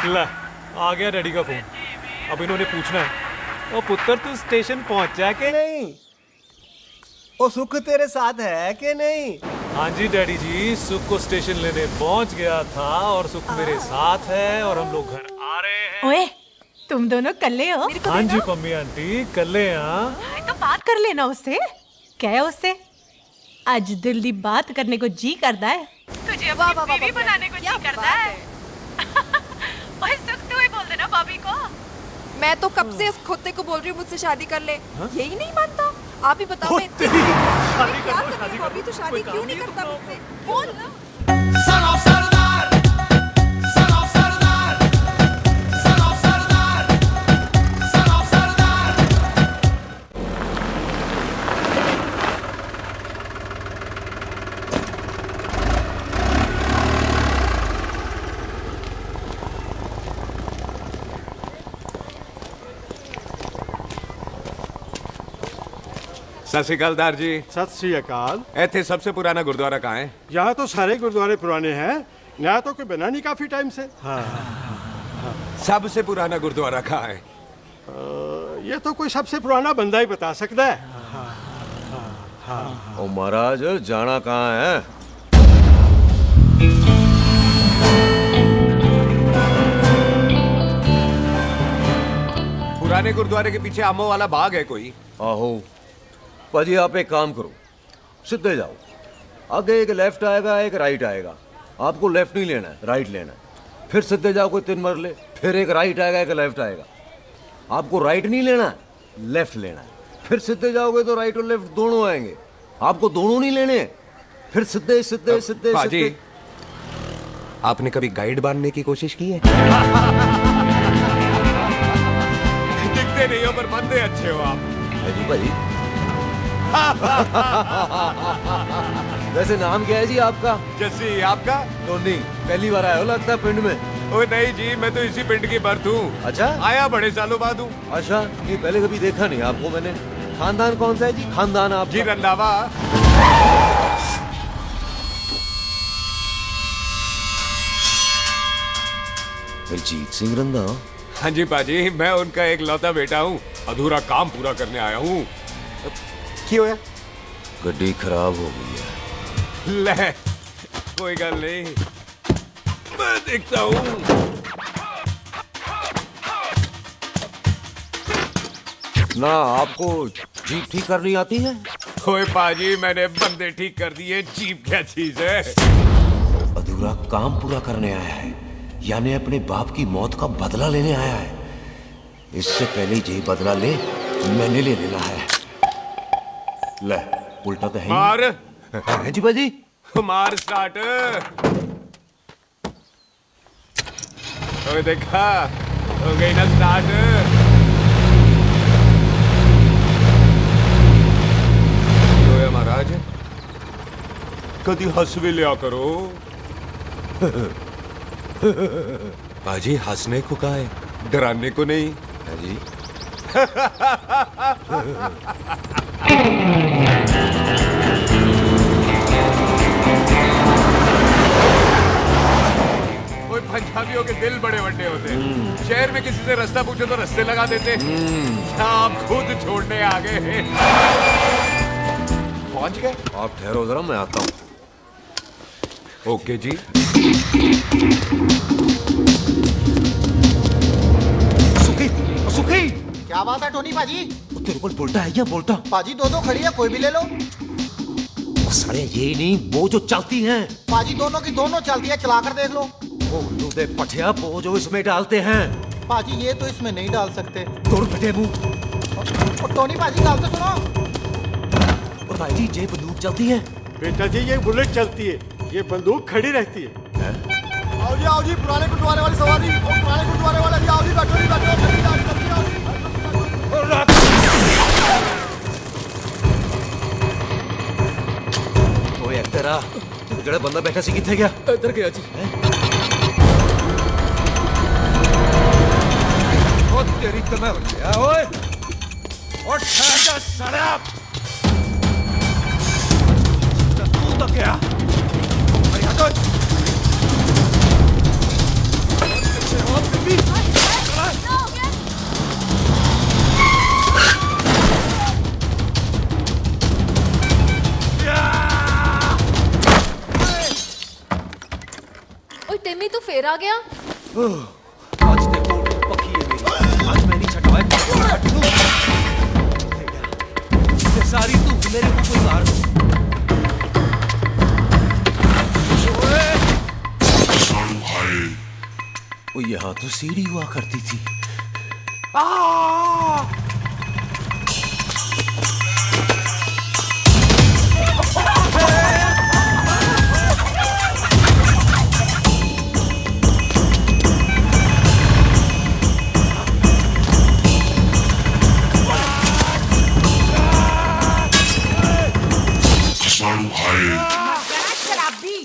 ला, आ गया डैडी का फोन। अब इन्होंने पूछना है, ओ पुत्र तू स्टेशन पहुंचा के नहीं? ओ सुख तेरे साथ है कि नहीं? हाँ जी डैडी जी, सुख को स्टेशन लेने पहुंच गया था और सुख मेरे साथ है और हम लोग घर आ रहे हैं। ओए, तुम दोनों कल्ले हो? हाँ जी पम्मी आंटी, कल्ले हैं। तो बात कर लेना उससे। क्या है उससे? आज दिल दी बात करने को जी करता है। तुझे अपनी बीवी बनाने को जी करता है। ओए सुख, तू ही बोल देना बॉबी को। मैं तो कब से इस खोते को बोल रही हूँ मुझसे शादी कर ले, यही नहीं मानता। आप ही बताओ मैं क्या करूँ? बॉबी तो शादी क्यों नहीं करता मुझसे? बोल ना। सत श्री अकाल दार जी। सत श्री अकाल। ਇੱਥੇ सबसे पुराना गुरुद्वारा कहाँ है? यहाँ तो सारे गुरुद्वारे पुराने हैं, नया तो कोई बना नहीं काफी टाइम से। हाँ। सबसे पुराना गुरुद्वारा कहाँ है? ये तो कोई सबसे पुराना बंदा ही बता सकता है। ओ महाराज जाना कहाँ है? पुराने गुरुद्वारे के पीछे आमों वाला बाग है कोई? आहो पाजी, आप एक काम करो, सीधे जाओ, आगे एक लेफ्ट आएगा एक राइट आएगा, आपको लेफ्ट नहीं लेना है, राइट लेना है। फिर सीधे जाओ कोई 3 मरले, फिर एक राइट आएगा एक लेफ्ट आएगा। आपको राइट नहीं लेना, लेफ्ट लेना है। फिर सीधे जाओगे तो राइट और लेफ्ट दोनों आएंगे। आपको दोनों नहीं लेने, फिर सीधे सीधे सीधे पाजी, सीधे। आपने कभी गाइड बांधने की कोशिश की है? दिखते नहीं हो पर बंदे अच्छे हो आप। जी भाई। वैसे नाम क्या है जी आपका? जस्सी, आपका? टोनी। पहली बार आए हो लगता है पिंड में। ओ नहीं जी, मैं तो इसी पिंड की बर्थ हूँ। अच्छा, आया बड़े सालों बाद हूँ। अच्छा, ये पहले कभी देखा नहीं आपको मैंने। खानदान कौन सा है जी? खानदान आप जी रंधावा। अजीत सिंह रंधावा? हाँ जी पाजी, मैं उनका एक लौता बेटा हूँ। अधूरा काम पूरा करने आया हूँ। क्यों है? गड्डी खराब हो गई है। ले, कोई गल नहीं, मैं देखता हूँ। ना आपको जीप ठीक करनी आती है? ओए पाजी, मैंने बंदे ठीक कर दिए, जीप क्या चीज है? अधूरा काम पूरा करने आया है, यानी अपने बाप की मौत का बदला लेने आया है। इससे पहले ये बदला ले, मैंने ले लेना है। ले, उल्टा तो है ही। मार। है जी बाजी। मार स्टार्ट। ओए देखा, हो गई ना स्टार्ट। तो महाराज, कभी हंस भी लिया करो। पाजी, हंसने को कहा है, डराने को नहीं। है जी। कोई पंजाबियों के दिल बड़े बड़े होते हैं। शहर में किसी से रास्ता पूछो तो रास्ते लगा देते। आप खुद छोड़ने आ गए। पहुंच गए? आप ठहरो जरा, मैं आता हूँ। ओके जी। सुखी, सुखी। क्या बात है टोनी पाजी? तेरे को बोलता है क्या? बोलता पाजी दो खड़ी है, कोई भी ले लो। सारे ये नहीं, वो जो चलती हैं। पाजी दोनों की दोनों चलती है, चला कर देख लो। वो दे पठिया, वो जो इसमें डालते हैं। पाजी ये तो इसमें नहीं डाल सकते। तोड़ फटे मुंह। और टोनी पाजी गाल तो सुनो। और भाई जी, ये बंदूक चलती है। बेटा जी, ये बुलेट चलती है, ये बंदूक खड़ी रहती है। आओ जी, पुराने गुरुद्वारे वाली सवारी। पुराने गुरुद्वारे वाले जी, आओ जी, बैठो जी, बैठो। ओए तेरा ਜਿਹੜਾ ਬੰਦਾ ਬੈਠਾ ਸੀ ਕਿੱਥੇ ਗਿਆ? इधर गया जी। ओ तेरी तो मैं क्या ओए? और ठहर सड़ा। तू तो क्या? अरे हटो। टिम्मी तू फेर आ गया। आज देखो पक्की है मेरी, आज मैं नहीं छटवाए। सारी तू मेरे को कोई मार दो। वो यहाँ तो सीढ़ी हुआ करती थी। शराबी।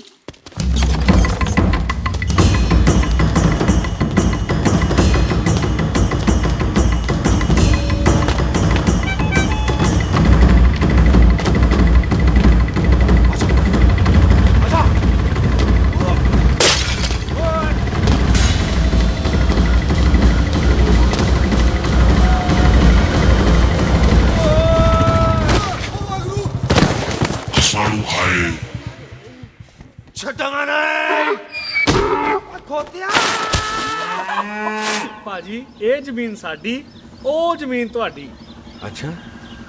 ਭਾਜੀ ਇਹ ਜ਼ਮੀਨ ਸਾਡੀ, ਉਹ ਜ਼ਮੀਨ ਤੁਹਾਡੀ। ਅੱਛਾ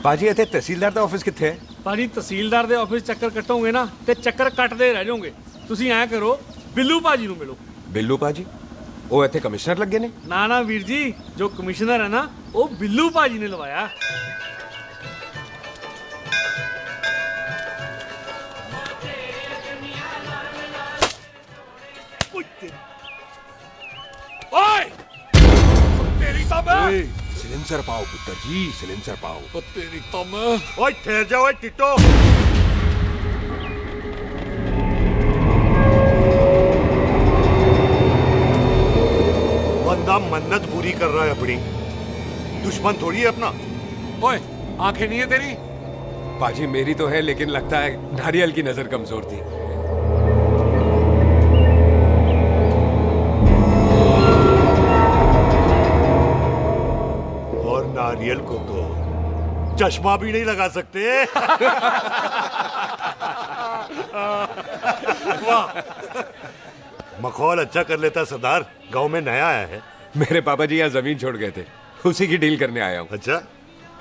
ਪਾਜੀ, ਇੱਥੇ ਤਹਿਸੀਲਦਾਰ ਦਾ ਆਫਿਸ ਕਿੱਥੇ ਹੈ? ਭਾਜੀ ਤਹਿਸੀਲਦਾਰ ਦੇ ਆਫਿਸ ਚੱਕਰ ਕੱਟੋਗੇ ਨਾ ਤੇ ਚੱਕਰ ਕੱਟਦੇ ਰਹਿ ਜਾਓਗੇ। ਤੁਸੀਂ ਐਂ ਕਰੋ, ਬਿੱਲੂ ਭਾਜੀ ਨੂੰ ਮਿਲੋ। ਬਿੱਲੂ ਪਾਜੀ? वो इतने कमिश्नर लग गए ने? ना ना वीर जी, जो कमिश्नर है ना वो बिल्लू पाजी ने लवाया। ओए! तेरी तब सिलेंसर पाओ पुत्र जी, सिलेंसर पाओ। तेरी तम। ओए ठहर जाओ टिटो। बंदा मन्नत पूरी कर रहा है अपनी, दुश्मन थोड़ी है अपना। ओए, आंखें नहीं है तेरी? पाजी मेरी तो है, लेकिन लगता है नारियल की नजर कमजोर थी। और नारियल को तो चश्मा भी नहीं लगा सकते। वाह, मखौल अच्छा कर लेता सरदार। गांव में नया आया है। मेरे पापा जी यहाँ जमीन छोड़ गए थे, उसी की डील करने आया हूँ। अच्छा,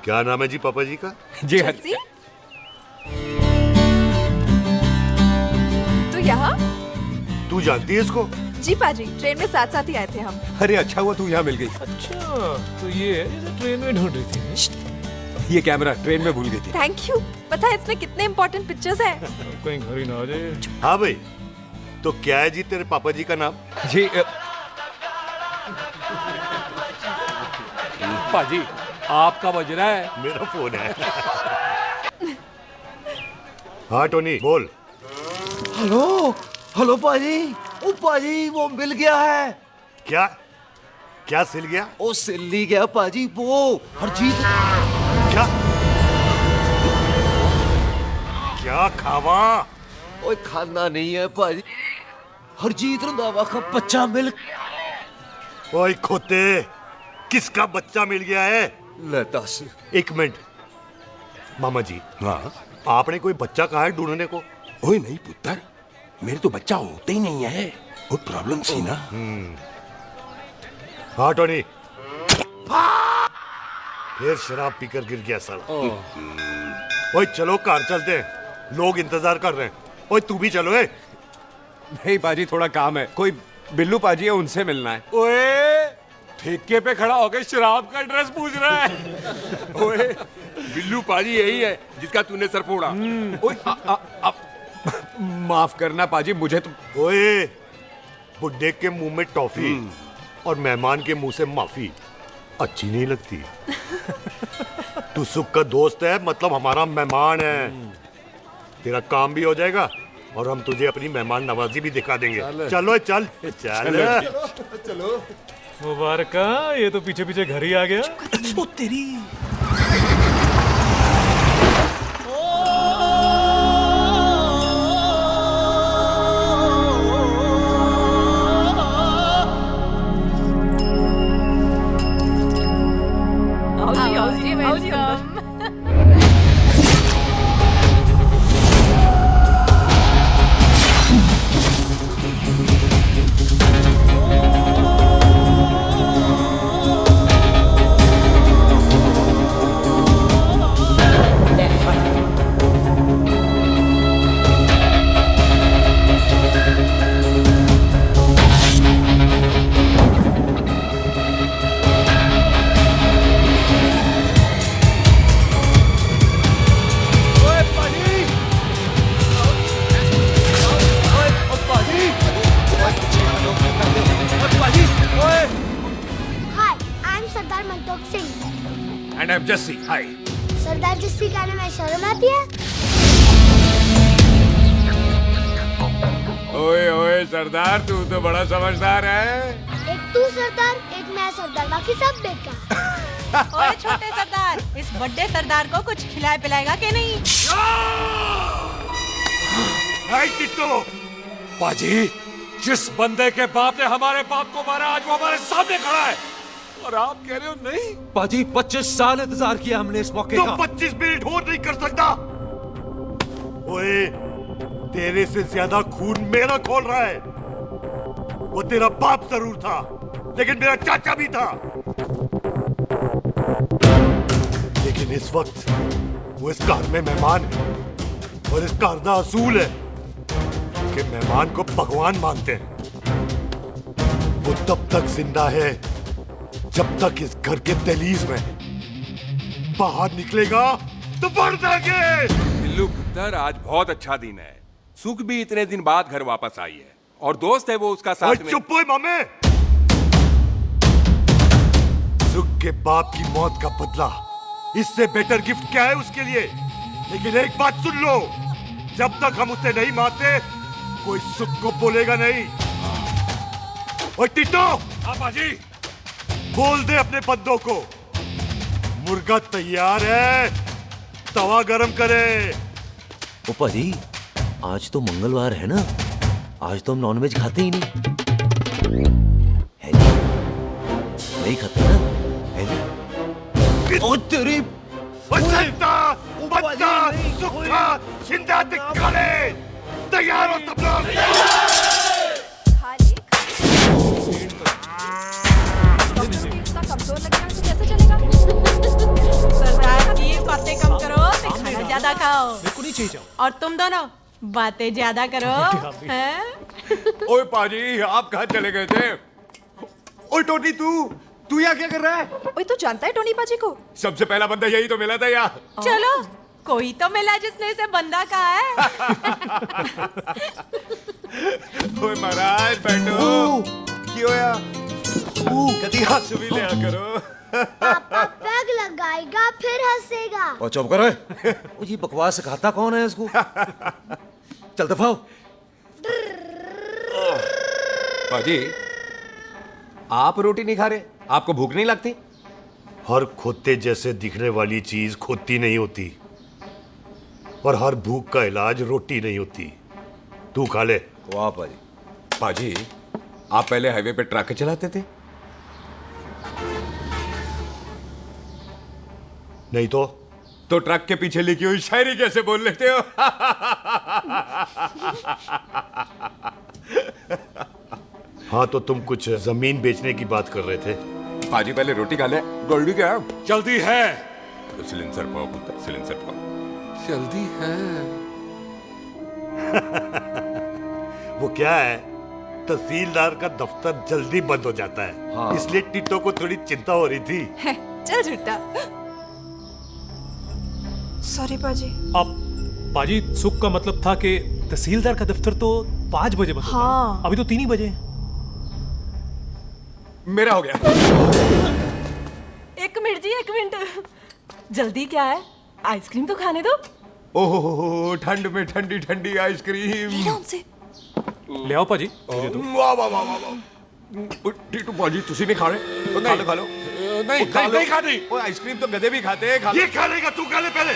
क्या नाम है जी पापा जी का? जी हाँ। तो यहाँ? तू जानती है इसको? जी पाजी, ट्रेन में साथ साथ ही आए थे हम। अरे अच्छा हुआ तू यहाँ मिल गई। अच्छा, तो ये है जिसे ट्रेन में ढूंढ रही थी। ये कैमरा ट्रेन में भूल गई थी। Thank you. पता है इसमें कितने इम्पोर्टेंट पिक्चर्स हैं? कहीं घर ही ना आ जाए। हाँ भाई, तो क्या है जी तेरे पापा जी का नाम? जी पाजी, आपका बज रहा है। मेरा फोन है। हाँ टोनी बोल। हेलो हेलो पाजी। ओ पाजी, वो मिल गया है। क्या क्या सिल गया? ओ सिल्ली गया पाजी, वो हरजीत। क्या क्या खावा? ओए खाना नहीं है पाजी, हरजीत रंधावा का बच्चा मिल। ओए खोते, किसका बच्चा मिल गया है? ले दस। एक मिनट मामा जी। हाँ, आपने कोई बच्चा कहा है ढूंढने को? ओए नहीं पुत्र, मेरे तो बच्चा होते ही नहीं है। वो प्रॉब्लम थी ना। हाँ टोनी, फिर शराब पीकर गिर गया साला। ओए चलो कार चलते हैं, लोग इंतजार कर रहे हैं। ओए तू भी चलो। है नहीं पाजी, थोड़ा काम है। कोई बिल्लू पाजी है, उनसे मिलना है। ओए, ठेके पे खड़ा होकर शराब का एड्रेस पूछ रहा है। ओए, बिल्लू पाजी यही है जिसका तूने सर फोड़ा। ओए, माफ करना पाजी, मुझे तो। ओए, बुड्ढे के मुंह में टॉफी और मेहमान के मुंह से माफी अच्छी नहीं लगती। तू सुख का दोस्त है, मतलब हमारा मेहमान है। तेरा काम भी हो जाएगा और हम तुझे अपनी मेहमान नवाजी भी दिखा देंगे। चलो चल चल चलो। मुबारक, ये तो पीछे पीछे घर ही आ गया। ओ तेरी। And I'm Jesse. Hi. सरदार जस्सी कहने में शर्म आती है? ओए ओए सरदार, तू तो बड़ा समझदार है। एक तू सरदार, एक मैं सरदार, बाकी सब बेकार। ओए छोटे सरदार, इस बड़े सरदार को कुछ खिलाए पिलाएगा कि नहीं? पाजी, जिस बंदे के बाप ने हमारे बाप को मारा, आज वो हमारे सामने खड़ा है और आप कह रहे हो नहीं? पाजी 25 साल इंतजार किया हमने इस मौके तो का। 25 मिनट और नहीं कर सकता। ओए, तेरे से ज्यादा खून मेरा खोल रहा है। वो तेरा बाप जरूर था, लेकिन मेरा चाचा भी था। लेकिन इस वक्त वो इस घर में मेहमान है और इस घर का असूल है कि मेहमान को भगवान मानते हैं। वो तब तक जिंदा है जब तक इस घर के दहलीज में बाहर निकलेगा तो बढ़ देंगे। बिल्लू पुत्र, आज बहुत अच्छा दिन है। सुख भी इतने दिन बाद घर वापस आई है और दोस्त है वो उसका साथ में। चुप हो मामे। सुख के बाप की मौत का बदला, इससे बेटर गिफ्ट क्या है उसके लिए? लेकिन एक बात सुन लो, जब तक हम उसे नहीं मारते कोई सुख को बोलेगा नहीं। ओए टिट्टो, हाँ बाजी, बोल दे अपने बंदों को मुर्गा तैयार है, तवा गरम करे। ओ पाजी, आज तो मंगलवार है ना, आज तो हम नॉनवेज खाते ही नहीं है जी? नहीं खाते ना, है जी? ओ तेरी सुखा जिंदा दिखाले, तैयार हो सब लोग। इतना कमजोर लग रहा है तो कैसे चलेगा? सरदार जी बातें कम करो, खाना ज्यादा खाओ। मेरे को नहीं चाहिए जाओ। और तुम दोनों बातें ज्यादा करो, हैं? ओए पाजी, आप कहाँ चले गए थे? ओए टोनी, तू यहाँ क्या कर रहा है? ओए तू जानता है टोनी पाजी को? सबसे पहला बंदा यही तो मिला था यार। चलो, कोई तो मिला जिसने इसे बंदा कहा है। ओए महाराज बैठो। क्यों यार? कभी हाथ भी लिया करो। पापा पैग लगाएगा फिर हंसेगा। और चुप करो। ओ जी बकवास सिखाता कौन है इसको? चल दफाओ। पाजी, आप रोटी नहीं खा रहे? आपको भूख नहीं लगती? हर खोते जैसे दिखने वाली चीज खोती नहीं होती और हर भूख का इलाज रोटी नहीं होती। तू खा ले। वाह पाजी। पाजी, आप पहले हाईवे पे ट्रक चलाते थे? नहीं तो ट्रक के पीछे लिखी हुई शायरी कैसे बोल लेते हो? हाँ, तो तुम कुछ जमीन बेचने की बात कर रहे थे। पाजी पहले रोटी खा ले। गोल्डी क्या? जल्दी है। सिलेंसर पाओ पुत्र, सिलेंसर पाओ। जल्दी है। वो क्या है, तहसीलदार का दफ्तर जल्दी बंद हो जाता है। हाँ। इसलिए टिट्टो को थोड़ी चिंता हो रही थी। है, चल झूठा। सॉरी पाजी। अब पाजी, सुख का मतलब था कि तहसीलदार का दफ्तर तो 5 बजे बंद होता है। हाँ। अभी तो 3 ही बजे हैं। मेरा हो गया। एक मिनट जी, एक मिनट। जल्दी क्या है? आइसक्रीम तो खाने दो। ओह, ठंड में ठंडी ठंडी आइसक्रीम। उनसे ले आओ पाजी। वाह वाह वाह वाह। टिट्टू पाजी, तुसी नहीं खा रहे? खा लो खा लो। नहीं खाती। वो आइसक्रीम तो गधे भी खाते हैं। खा ये खा लेगा, तू खा ले पहले।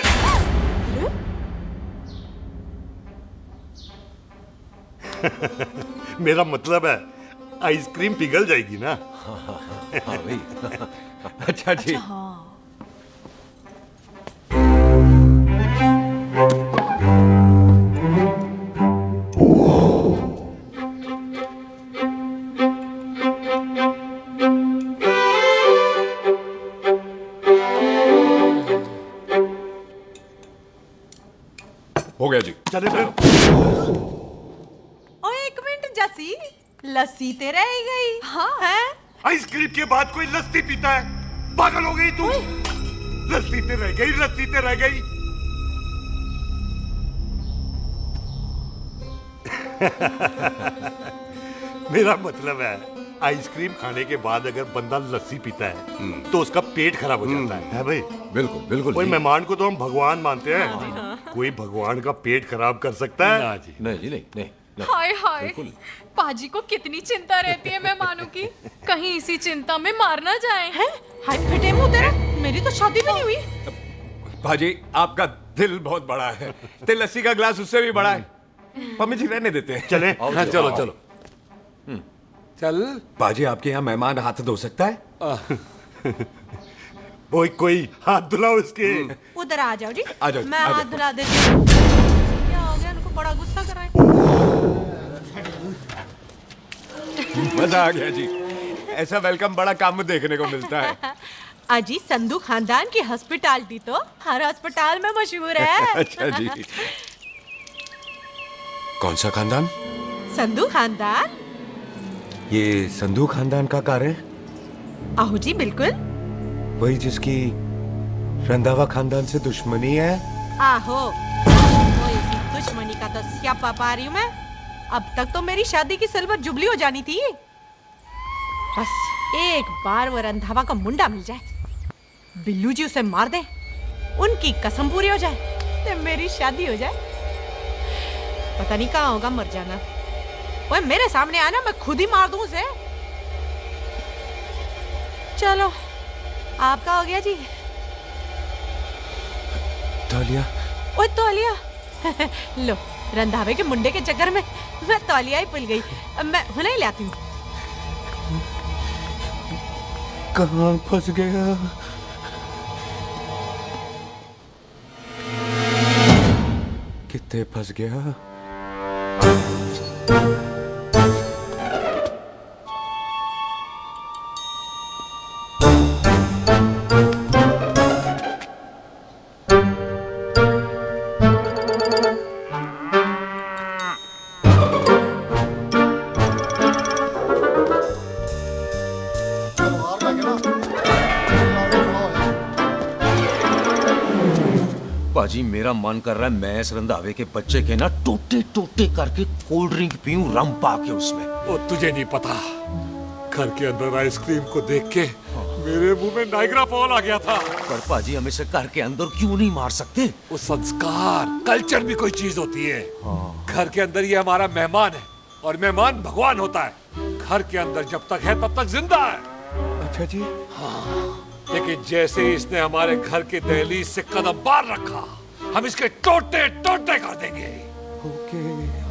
मेरा मतलब है आइसक्रीम पिघल जाएगी ना। हाँ भाई। अच्छा जी। हो गया जी। चले फिर। ओ एक मिनट जसी, लस्सी ते रह गई। हाँ है? आइसक्रीम के बाद कोई लस्सी पीता है? पागल हो गई तू? लस्सी ते रह गई, लस्सी ते रह गई। मेरा मतलब है आइसक्रीम खाने के बाद अगर बंदा लस्सी पीता है तो उसका पेट खराब हो जाता है भाई? बिल्कुल बिल्कुल। कोई मेहमान को तो हम भगवान मानते हैं, कोई भगवान का पेट खराब कर सकता है? ना जी। नहीं जी, नहीं नहीं। हाय हाय, पाजी को कितनी चिंता रहती है मेहमानों की। कहीं इसी चिंता में मार ना जाए। हैं? हाय फिटे मुंह तेरा, मेरी तो शादी भी नहीं हुई। पाजी, आपका दिल बहुत बड़ा है। ते लस्सी का ग्लास उससे भी बड़ा है। मम्मी जी रहने देते हैं। चले। हाँ, चलो चलो। चल। पाजी, आपके यहाँ मेहमान हाथ धो सकता है? कोई हाथ धुलाओ इसके। उधर आ जाओ जी। आ जाओ, मैं आ हाथ जाओ। धुला देती हूँ। क्या हो गया, उनको बड़ा गुस्सा कर रहा है। मजा आ गया जी। ऐसा वेलकम बड़ा काम में देखने को मिलता है। अजी, संधू खानदान की हॉस्पिटैलिटी तो हर अस्पताल में मशहूर है। अच्छा जी। कौन सा खानदान? संधू खानदान। ये संधू खानदान का कार है? आहू जी बिल्कुल। वही जिसकी रंधावा खानदान से दुश्मनी है? आहो, तो इसी दुश्मनी का तो स्यापा पा रही हूँ मैं। अब तक तो मेरी शादी की सिल्वर जुबली हो जानी थी। बस एक बार वो रंधावा का मुंडा मिल जाए, बिल्लू जी उसे मार दे, उनकी कसम पूरी हो जाए, तो मेरी शादी हो जाए। पता नहीं कहाँ होगा मर जाना। वो मेरे सामने आना, मैं खुद ही मार दूं उसे। चलो, आपका हो गया जी। तौलिया। ओए तौलिया। लो, रंधावे के मुंडे के चक्कर में मैं तौलिया ही भूल गई। मैं हुने ही लाती हूँ। कहाँ फंस गया? कितने फंस गया? पाजी मेरा मन कर रहा है मैं इस रंधावे के बच्चे के ना टोटे टोटे करके कोल्ड ड्रिंक पीऊं, रम पा के उसमें। वो तुझे नहीं पता, घर के अंदर आइसक्रीम को देख के मेरे मुंह में नाइग्रा फॉल आ गया था। पर पाजी हम इसे घर के अंदर क्यों नहीं मार सकते? वो संस्कार कल्चर भी कोई चीज होती है। घर के अंदर ये हमारा मेहमान है और मेहमान भगवान होता है। घर के अंदर जब तक है तब तक जिंदा है। अच्छा जी। हाँ, लेकिन जैसे ही इसने हमारे घर के दहलीज से कदम बाहर रखा, हम इसके टोटे टोटे कर देंगे।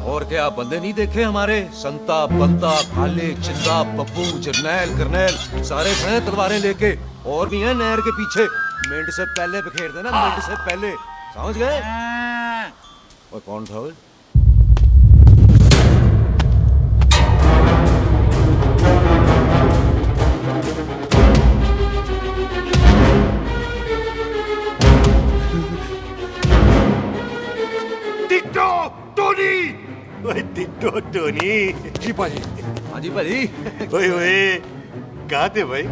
और क्या आप बंदे नहीं देखे हमारे? संता, बंता, खाले, चिंदा, बब्बू, जरनैल, करनैल सारे हैं तलवारें लेके, और भी हैं नहर के पीछे। मिनट से पहले बिखेर देना, मिनट से पहले, समझ गए? और कौन था वो? Ditto Tony. ओए टिट्टो टोनी। जी पाजी। हाँ जी पाजी। ओए ओए, कहाँ थे भाई?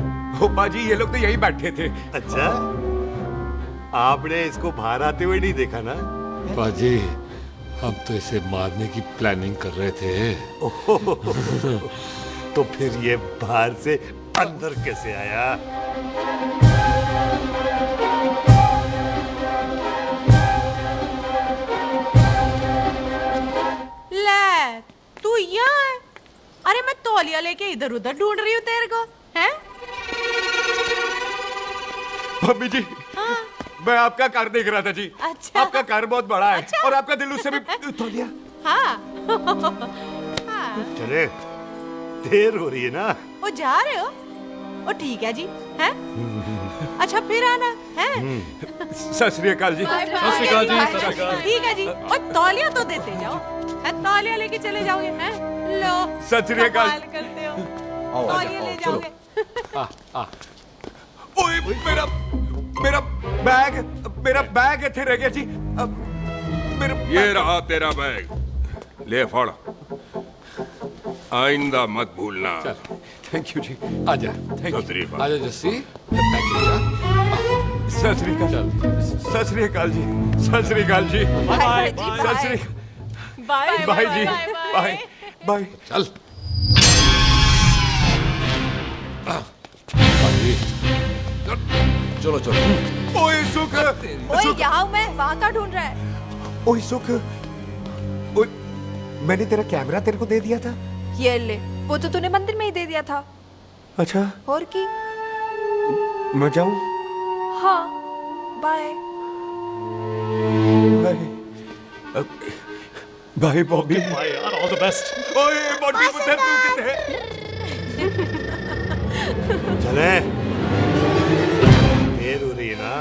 ओ पाजी, ये लोग तो यही बैठे थे। अच्छा, आपने इसको बाहर आते हुए नहीं देखा ना? पाजी, हम तो इसे मारने की प्लानिंग कर रहे थे। तो फिर ये बाहर से अंदर कैसे आया? ले, तू यहाँ है? अरे मैं तौलिया लेके इधर उधर ढूंढ रही हूँ तेरे को, हैं? मम्मी जी, हाँ? मैं आपका कार देख रहा था जी। अच्छा। आपका कार बहुत बड़ा है। अच्छा। और आपका दिल उससे भी तौलिया। हाँ। चले, देर हो रही है ना? वो जा रहे हो? ओ ठीक है जी, हैं? अच्छा फिर आना, हैं? सत श्री अकाल जी। सत श्री अकाल जी, सत श्री अकाल। ठीक है जी। और तौलिया तो देते जाओ, हैं? तौलिया लेके चले जाओगे, हैं? लो। सत श्री अकाल। कमाल करते हो। तौलिया ले जाओगे। ओए, मेरा बैग इथे रह गया जी। ये रहा तेरा बैग, ले फड़। आइंदा मत भूलना। थैंक यू जी। आजा। सत श्री अकाल। आजा जस्सी। सत श्री अकाल। सत श्री अकाल जी। सत श्री अकाल जी। बाय सत श्री बाय बाय जी। Bye bye. चल। चलो चलो। ओए सुख। ओए यहाँ हूँ मैं, वहाँ का ढूंढ रहा है? ओए सुख, ओए, मैंने तेरा कैमरा तेरे को दे दिया था। ये ले, वो तो तूने मंदिर में ही दे दिया था। अच्छा, और की? मैं जाऊं? हाँ, bye. Bye bye Bobby. Bye यार, ऑल द बेस्ट। ओए बॉबी, पुत्र तू किथे? चले, देर हो रही है ना?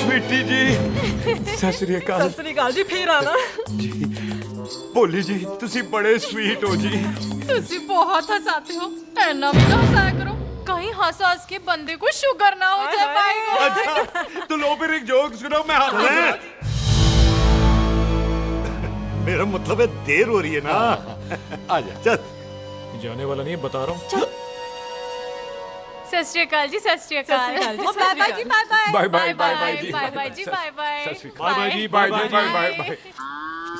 स्वीटी जी, सत श्री अकाल। सत श्री अकाल जी, फिर आना। जी, भोली जी, तुसी बड़े स्वीट हो जी। तुसी बहुत हंसाते हो, ऐना भी ना हंसाया करो, कहीं हंस हंस के बंदे को शुगर ना हो जाए भाई को। अच्छा, तो लो फिर एक जोक सुनो, मैं मेरा मतलब है देर हो रही है ना। आजा। चल। जाने वाला नहीं है, बता रहा हूँ। सत श्री अकाल जी, सत श्री अकाल। बाय बाय जी, bye bye. Bye bye bye bye जी। बाय बाय जी, बाय बाय। बाय बाय जी, bye bye bye bye bye.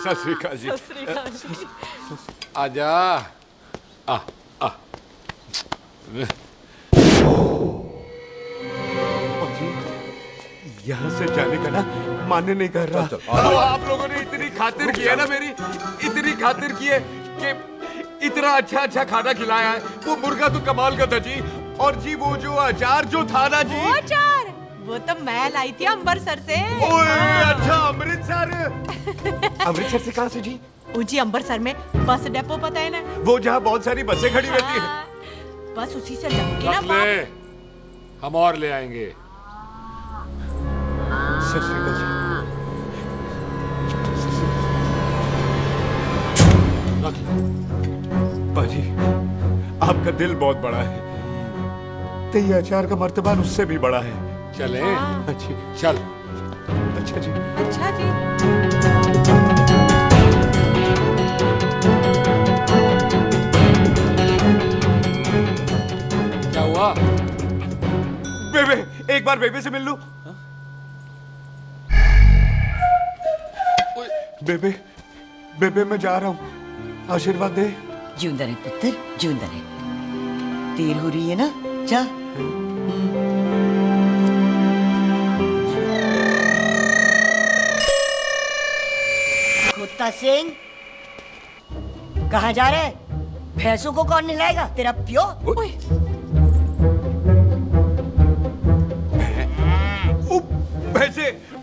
सत श्री अकाल जी। सत श्री अकाल जी। आजा। आ आ। यहाँ से जाने का ना मान्य नहीं कर रहा। तो आप लोगों ने इतनी खातिर की है ना मेरी, इतनी खातिर की है कि इतना अच्छा अच्छा खाना खिलाया है। वो मुर्गा तो कमाल का था जी। और जी वो जो अचार जो था ना जी, वो अचार वो तो मैं लाई थी अमृतसर से। ओए अच्छा अमृतसर। अमृतसर से कहाँ से जी? जी अमृतसर में बस डिपो पता है ना, वो जहाँ बहुत सारी बसें खड़ी रहती है। बस उसी से लगती ना रख ले, हम और ले आएंगे। सत श्री अकाल जी। पाजी आपका दिल बहुत बड़ा है, तो ये अचार का मर्तबान उससे भी बड़ा है। चले? अच्छी चल। अच्छा जी। अच्छा जी। क्या हुआ? बेबे, एक बार बेबे से मिल लूं। बेबे, बेबे मैं जा रहा हूँ, आशीर्वाद दे। जिंदा रहे पुत्र, जिंदा रहे। देर हो रही है ना, जा। कुत्ता सिंह, कहाँ जा रहे? भैंसों को कौन नहलाएगा? तेरा प्यो?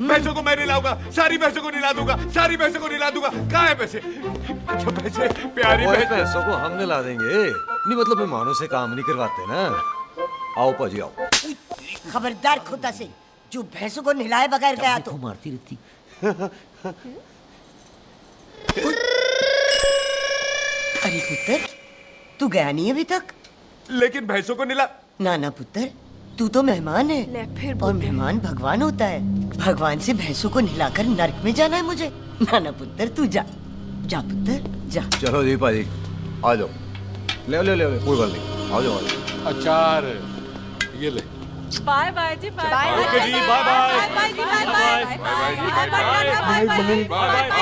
भैंसों को मैं नहलाऊंगा, सारी भैंसों को नहला दूंगा, सारी भैंसों को नहला दूंगा। कहाँ है पैसे? अच्छा पैसे, प्यारी पैसों को हम नहला देंगे। नहीं मतलब मेहमानों से काम नहीं करवाते ना। आओ पाजी आओ। खबरदार कुत्ता सिंह, जो भैंसों को नहलाए बगैर गया तो मारती रहती। अरे पुत्र, तू गया नहीं अभी तक? लेकिन भैंसों को नहला। ना ना पुत्र, तू तो मेहमान है और मेहमान भगवान होता है। भगवान से भैंसों को नहलाकर नरक में जाना है मुझे? ना ना पुत्र, तू जा, जा पुत्र जा। चलो जी पाजी, आ जाओ। ले ले ले कोई बात नहीं, आ जाओ। अचार ये ले। बाय बाय जी, बाय बाय। ओके जी, बाय बाय। बाय जी, बाय बाय। बाय बाय जी, bye bye.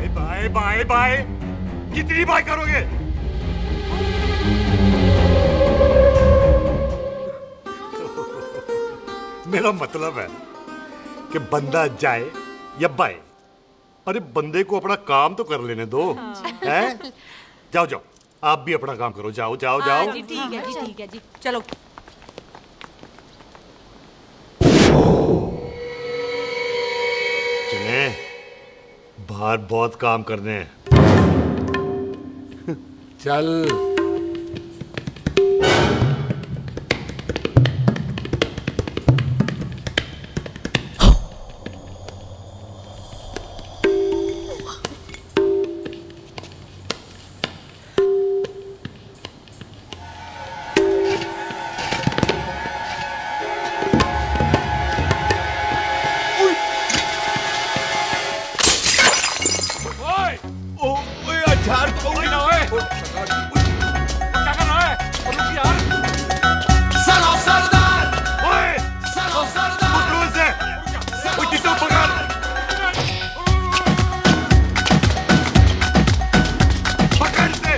Bye bye bye. कितनी बाय करोगे? मेरा मतलब है कि बंदा जाए या बाय, अरे बंदे को अपना काम तो कर लेने दो। हैं? जाओ जाओ, आप भी अपना काम करो। जाओ जाओ जाओ। जी ठीक है जी, ठीक है जी, चलो। चले, बाहर बहुत काम करने हैं। चल। अचार तो भी ना है। क्या कर रहा है? रुक यार। सलाम सरदार। ओए, सलाम सरदार। पकड़ो इसे। ओए किसको पकड़? पकड़ इसे।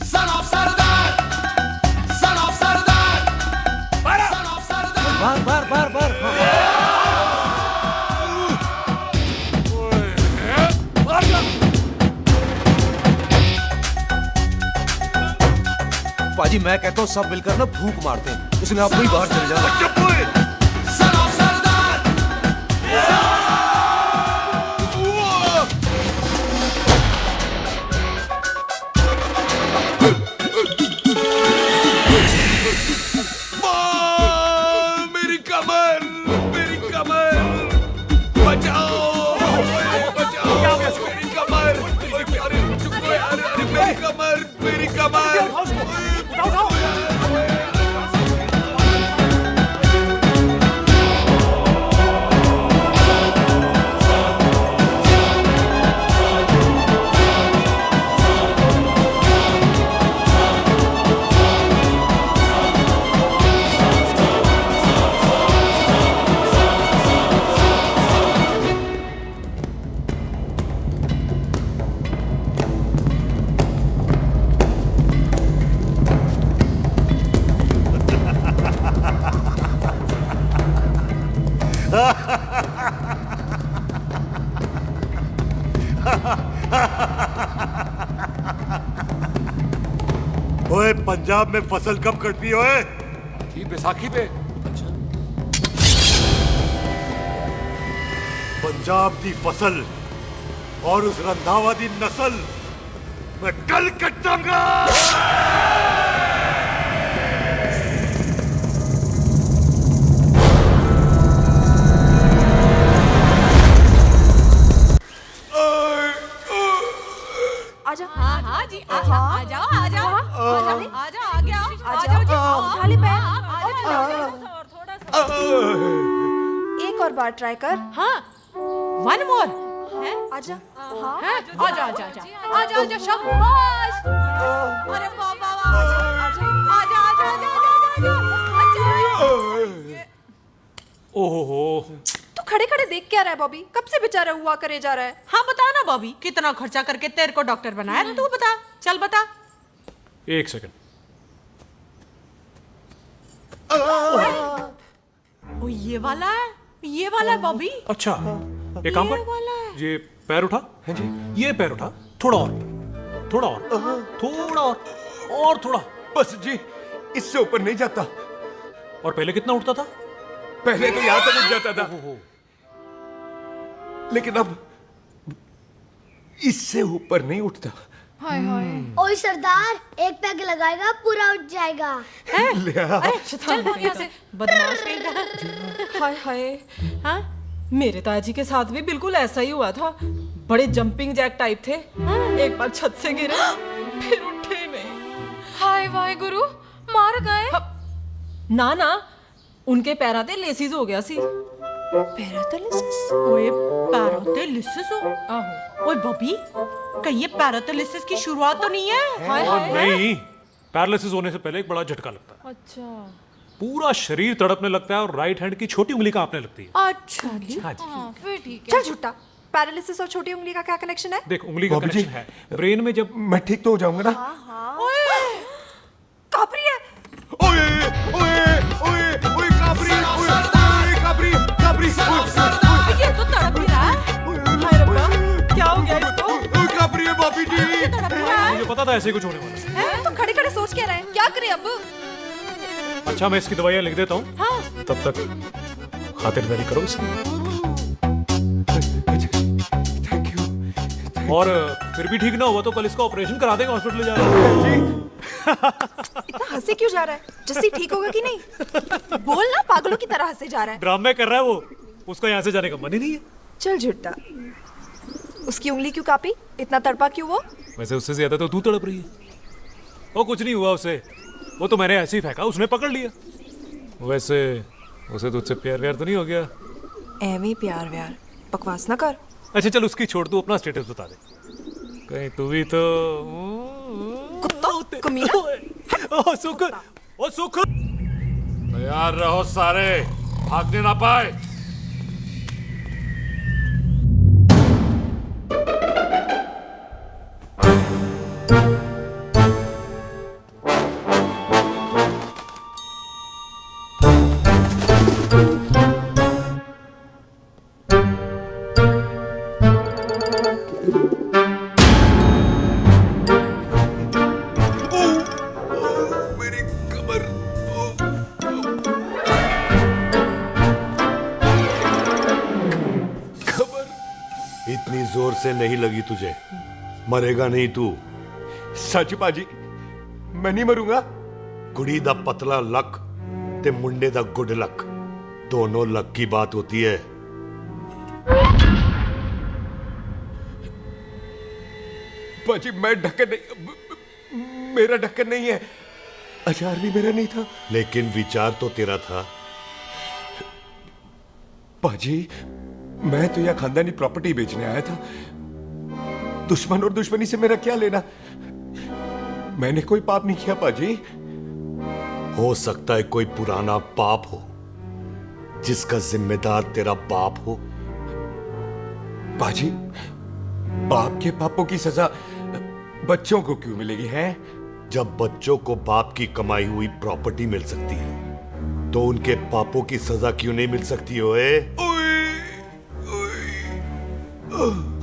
सलाम सरदार। सलाम सरदार। बार बार बार बार। पाजी मैं कहता हूँ सब मिलकर ना फूंक मारते हैं, उसने आप ही बाहर चले जाना। चुप हुए। सलाम सरदार। मेरी कमर, मेरी कमर, बचाओ, बचाओ, मेरी कमर। ओए प्यारे, ओए पंजाब में फसल कब कटती है ओए? ये बैसाखी पे। पंजाब की फसल और उस रंधावा दी नस्ल मैं कल कटांगा। आजा। हाँ हाँ जी आजा आजा आजा आजा आ गया आ जाओ जी उठा ले पैर एक और बार ट्राई कर। हाँ वन मोर है आजा। हाँ आजा आजा आजा आजा आजा शाबाश अरे वाह वाह वाह आजा आजा आजा आजा आजा ओहो तू खड़े खड़े देख क्या रहा है बॉबी? कब से बेचारा हुआ करे जा रहा है? हाँ बता ना बॉबी कितना खर्चा करके तेरे को डॉक्टर बनाया तू बता चल बता। एक सेकंड। ओ ये वाला है बॉबी। अच्छा एक काम कर, ये पैर उठा। हाँ जी। ये पैर उठा, थोड़ा और थोड़ा और थोड़ा और थोड़ा। बस जी इससे ऊपर नहीं जाता। और पहले कितना उठता था? पहले तो यहां तक उठ जाता था, लेकिन अब इससे ऊपर नहीं उठता। हाय हाय। ओए सरदार एक पैग लगाएगा पूरा उठ जाएगा। चल भाग यहाँ से बदमाश कहीं का। हाय हाय। हाँ मेरे ताजी के साथ भी बिल्कुल ऐसा ही हुआ था। बड़े जंपिंग जैक टाइप थे। एक बार छत से गिरे फिर उठे नहीं। हाय वाहे गुरु मार गए। ना ना उनके पैरा ते लेसिस हो गया सी। पैरालिसिस? ओए पैरालिसिस हो? आहो। ओए बॉबी कहीं ये पैरालिसिस की शुरुआत तो नहीं है? हाय हाय। नहीं, पैरालिसिस होने से पहले एक बड़ा झटका लगता है। अच्छा। पूरा शरीर तड़पने लगता है और राइट हैंड की छोटी उंगली कांपने लगती है। अच्छा जी। हाँ जी। फिर ठीक है। चल झूठा। पैरालिसिस और छोटी उंगली का क्या कनेक्शन है? देख उंगली का कनेक्शन है ब्रेन में। जब मैं ठीक तो हो जाऊंगा ना? ओए कापरी है। ओए ओए ओए ओए काबरी ओए काबरी काबरी ये तो तड़प ही रहा है। हाय रब्बा क्या हो गया इसको? ओए काबरी है बापी जी। मुझे पता था ऐसे कुछ होने वाला है। तुम खड़े खड़े सोच क्या रहे हैं? क्या करें अब? अच्छा मैं इसकी दवाइयाँ लिख देता हूँ। हाँ। तब तक खातिरदारी करो इसकी। और फिर भी ठीक ना हुआ तो कल इसका ऑपरेशन करा देंगे हॉस्पिटल जाकर। इतना हंसे क्यों जा रहा है? जस्सी ठीक होगा कि नहीं? बोल ना पागलों की तरह हंसे जा रहा है। ड्रामे कर रहा है वो। उसका यहाँ से जाने का मन ही नहीं है। चल झुट्टा। उसकी उंगली क्यों कापी? इतना तड़पा क्यों वो? वैसे उससे ज्यादा तो तू तड़प रही है। वो कुछ नहीं हुआ उसे, वो तो मैंने ऐसे ही फेंका, उसने पकड़ लिया। वैसे उसे तुझसे प्यार व्यार तो नहीं हो गया? एਵੇਂ प्यार व्यार बकवास ना कर। अच्छा चल उसकी छोड़, तू अपना स्टेटस बता दे। कहीं तू भी तो कुत्ता कमीना। ओ सुख, ओ सुख। तैयार रहो सारे, भागने ना पाए। इतनी जोर से नहीं लगी तुझे, मरेगा नहीं तू। सच बाजी मैं नहीं मरूंगा। कुड़ी दा पतला लक ते मुंडे दा गुड लक, दोनों लक की बात होती है। बाजी मैं ढके नहीं, मेरा ढक्कन नहीं है, अचार भी मेरा नहीं था। लेकिन विचार तो तेरा था। पाजी, मैं तो यह खानदानी प्रॉपर्टी बेचने आया था। दुश्मन और दुश्मनी से मेरा क्या लेना? मैंने कोई पाप नहीं किया पाजी। हो सकता है कोई पुराना पाप हो जिसका जिम्मेदार तेरा बाप हो। पाजी, बाप के पापों की सजा बच्चों को क्यों मिलेगी है? जब बच्चों को बाप की कमाई हुई प्रॉपर्टी मिल सकती है तो उनके पापों की सजा क्यों नहीं मिल सकती? ओए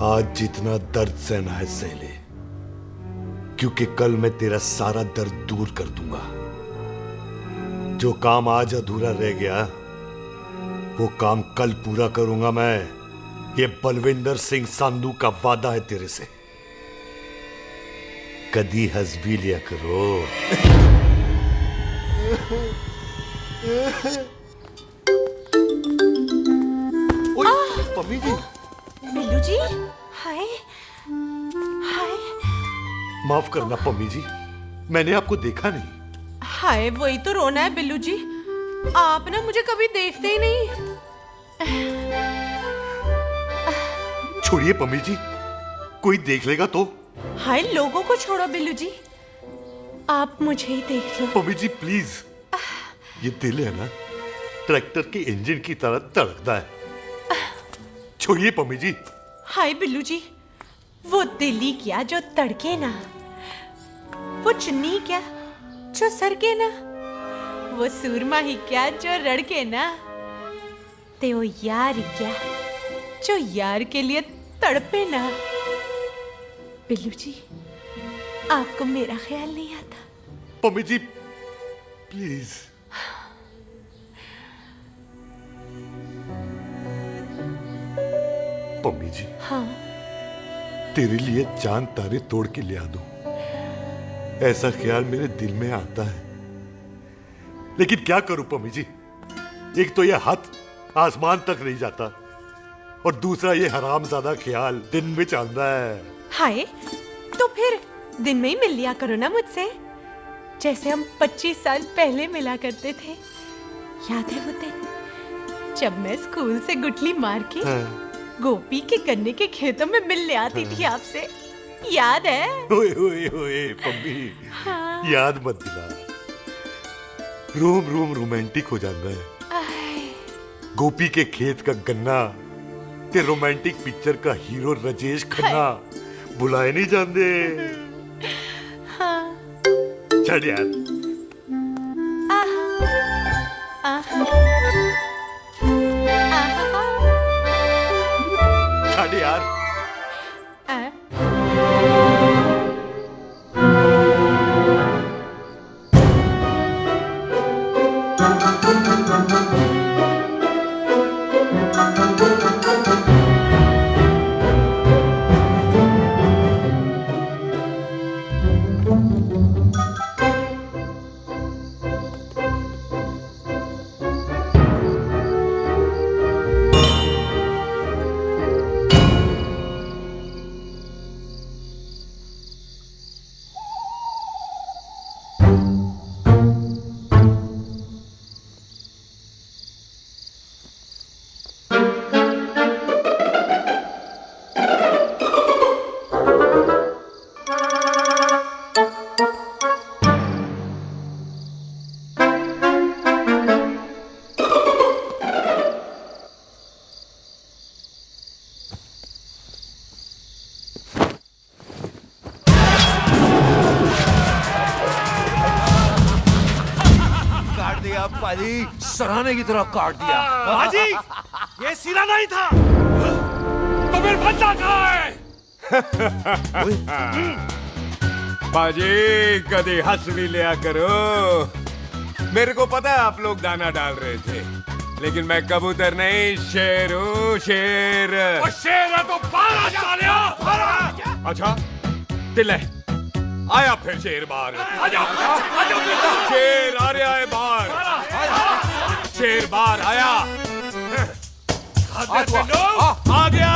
आज जितना दर्द सहना है सह ले, क्योंकि कल मैं तेरा सारा दर्द दूर कर दूंगा। जो काम आज अधूरा रह गया वो काम कल पूरा करूंगा मैं। ये बलविंदर सिंह संधू का वादा है तेरे से। कदी हंस भी लिया करो। मम्मी जी। बिल्लू जी, हाय हाय। माफ करना पम्मी जी, मैंने आपको देखा नहीं। हाय, वही तो रोना है बिल्लू जी। आप ना मुझे कभी देखते ही नहीं। छोड़िए पम्मी जी, कोई देख लेगा तो। हाय, लोगों को छोड़ो बिल्लू जी, आप मुझे ही देख लो। पम्मी जी प्लीज, ये दिल है ना ट्रैक्टर के इंजन की तरह तड़कता है। छोड़िए पम्मी जी। हाय बिल्लू जी, वो दिल्ली क्या जो तड़के ना, वो चुन्नी क्या जो सरके ना, वो सूरमा ही क्या जो रड़के ना, ते वो यार क्या जो यार के लिए तड़पे ना। बिल्लू जी, आपको मेरा ख्याल नहीं आता? पम्मी जी प्लीज। पम्मी जी, हाँ, तेरे लिए चांद तारे तोड़ के ले आ दूं, ऐसा ख्याल मेरे दिल में आता है। लेकिन क्या करूं पम्मी जी, एक तो यह हाथ आसमान तक नहीं जाता और दूसरा ये हरामजादा ख्याल दिन में चांदा है। हाय, तो फिर दिन में ही मिल लिया करो ना मुझसे, जैसे हम 25 साल पहले मिला करते थे। याद है वो दिन जब मैं स्कूल से गुठली मार के गोपी के गन्ने के खेतों में मिलने आती थी आपसे? याद है? ओए ओए ओए पम्मी, हाँ। याद मत दिला। रोम रोम रोमांटिक हो जाता है। गोपी के खेत का गन्ना ते रोमांटिक पिक्चर का हीरो राजेश खन्ना बुलाए नहीं जाते। हाँ। चल यार। चल यार। सराहने की तरह काट दिया। बाजी, ये सिरा नहीं था। तो फिर बच्चा कहाँ है? बाजी, कभी हंस भी लिया करो। मेरे को पता है आप लोग दाना डाल रहे थे, लेकिन मैं कबूतर नहीं शेर हूँ, शेर। और शेर है तो 12 सालिया। अच्छा, दिल है आया फिर शेर बाहर। आजा, शेर आ रहा है बाहर। शेर बाहर आया। आ गया।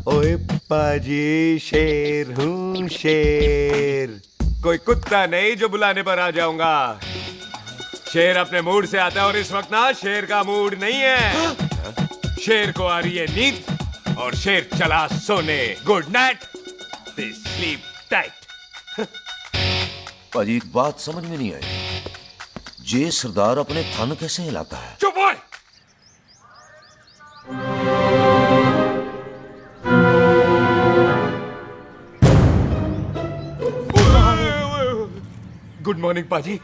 ओए पाजी शेर हूँ शेर, कोई कुत्ता नहीं जो बुलाने पर आ जाऊंगा। शेर अपने मूड से आता है और इस वक्त ना शेर का मूड नहीं है। शेर को आ रही है नींद और शेर चला सोने। Good night, sleep tight. पाजी एक बात समझ में नहीं आई, जे सरदार अपने थन कैसे हिलाता है? चुप हो। गुड मॉर्निंग पाजी,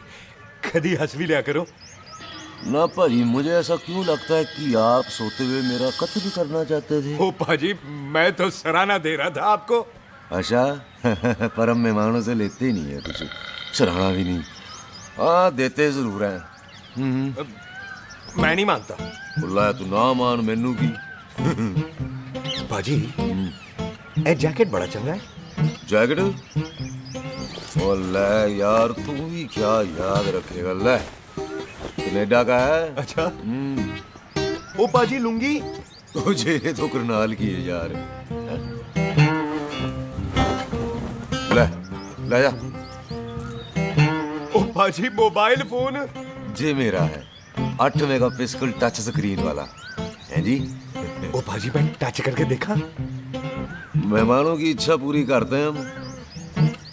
कभी हंस भी लिया करो। ना पाजी, मुझे ऐसा क्यों लगता है कि आप सोते हुए मेरा कत्ल करना चाहते थे? ओ पाजी, मैं तो सराहना दे रहा था आपको। अच्छा पर हम मेहमानों से लेते ही नहीं है कुछ, सराहना भी नहीं। हाँ देते जरूर हैं। मैं नहीं मानता। बुलाया तू ना मान मैनू की। पाजी ए जैकेट बड़ा चंगा है। जैकेट? ओ ले यार, तू भी क्या याद रखेगा। ले कनेडा का है। अच्छा। ओ पाजी लुंगी तुझे तो करनाल की है यार। ले ले जा। ओ पाजी मोबाइल फोन जे मेरा है, 8 मेगापिक्सल टच स्क्रीन वाला है जी। ओ पाजी मैं टच करके देखा। मेहमानों की इच्छा पूरी करते हैं हम,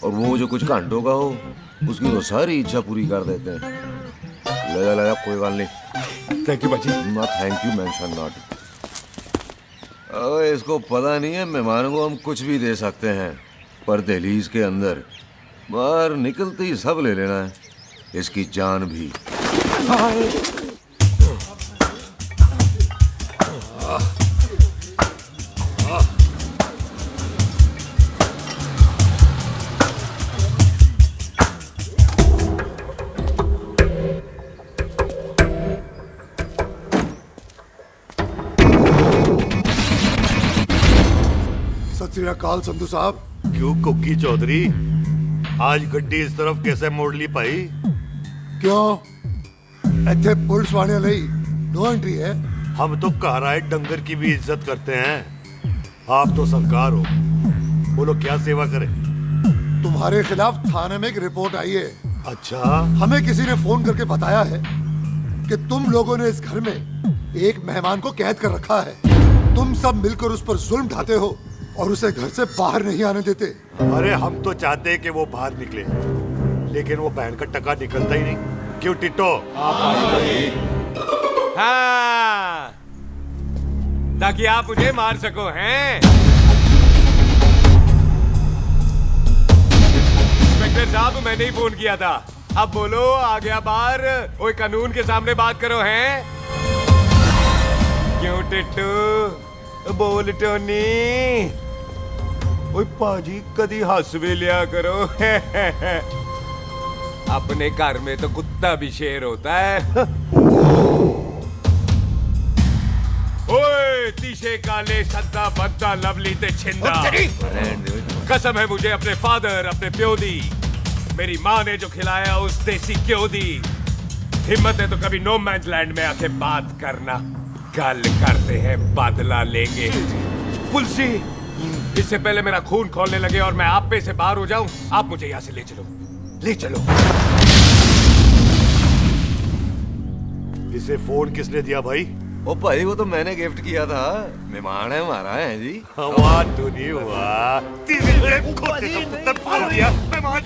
और वो जो कुछ घंटों का हो उसकी तो सारी इच्छा पूरी कर देते हैं। ले जा कोई बात नहीं। थैंक यू पाजी। Not thank you mention not. इसको पता नहीं है मेहमानों को हम कुछ भी दे सकते हैं, पर दहलीज के अंदर बाहर निकलते ही सब ले लेना है, इसकी जान भी। सत श्री अकाल संधू साहब। क्यों कुक्की चौधरी, आज गड्डी इस तरफ कैसे मोड़ ली पाई? क्यों इतने पुलिस वाले नहीं नो एंट्री है? हम तो घर आए डंगर की भी इज्जत करते हैं। आप तो सरकार हो, बोलो क्या सेवा करें? तुम्हारे खिलाफ थाने में एक रिपोर्ट आई है। अच्छा। हमें किसी ने फोन करके बताया है कि तुम लोगों ने इस घर में एक मेहमान को कैद कर रखा है। तुम सब मिलकर उस पर जुल्म ढाते हो और उसे घर से बाहर नहीं आने देते। अरे हम तो चाहते हैं कि वो बाहर निकले, लेकिन वो बहन का टका निकलता ही नहीं। क्यों टिट्टो? हाँ, ताकि आप मुझे मार सको हैं। इंस्पेक्टर साहब मैंने ही फोन किया था। अब बोलो आ गया बाहर। ओए कानून के सामने बात करो हैं। क्यों टिट्टू? बोल टोनी। ओए पाजी कदी हंस भी लिया करो। अपने घर में तो कुत्ता भी शेर होता है। ओए तीशे काले सद्दा बद्दा लवली ते छिंदा, कसम है मुझे अपने फादर अपने प्यो दी, मेरी माँ ने जो खिलाया उस देसी क्यों दी। हिम्मत है तो कभी नो मैंस लैंड में आके बात करना। गल करते हैं बदला लेंगे। पुलसी इससे पहले मेरा खून खोलने लगे और मैं आप पे से बाहर हो जाऊं, आप मुझे यहाँ से ले चलो, ले चलो। इसे फोन किसने दिया भाई? ओ भाई वो तो मैंने गिफ्ट किया था, मेहमान है हमारा है जी। वाह टोनी वाह,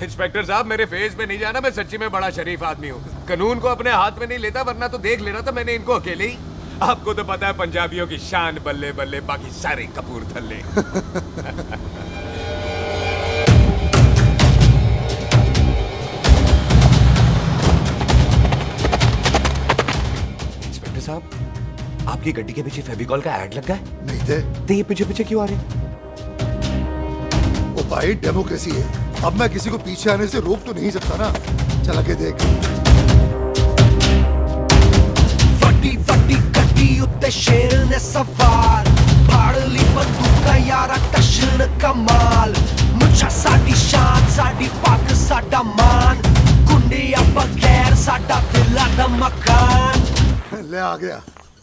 इंस्पेक्टर साहब मेरे फेस पे नहीं जाना, मैं सच्ची में बड़ा शरीफ आदमी हूँ। कानून को अपने हाथ में नहीं लेता, वरना तो देख लेना था मैंने इनको अकेले ही। आपको तो पता है पंजाबियों की शान बल्ले बल्ले, बाकी सारे कपूरथले। इंस्पेक्टर साहब आपकी गड्डी के पीछे फेविकॉल का ऐड लग गया है? नहीं थे। तो ये पीछे पीछे क्यों आ रहे? ओ भाई डेमोक्रेसी है, अब मैं किसी को पीछे आने से रोक तो नहीं सकता ना। चला के देख। वड्डी वड्डी गड्डी उत्ते शेर ने सवार, फाड़ ली बंदूका यारा टशन कमाल। मुझा साडी शान साडी पग साडा मान, गुंडिया बगैर साडा दिला दा मकान। ले आ गया।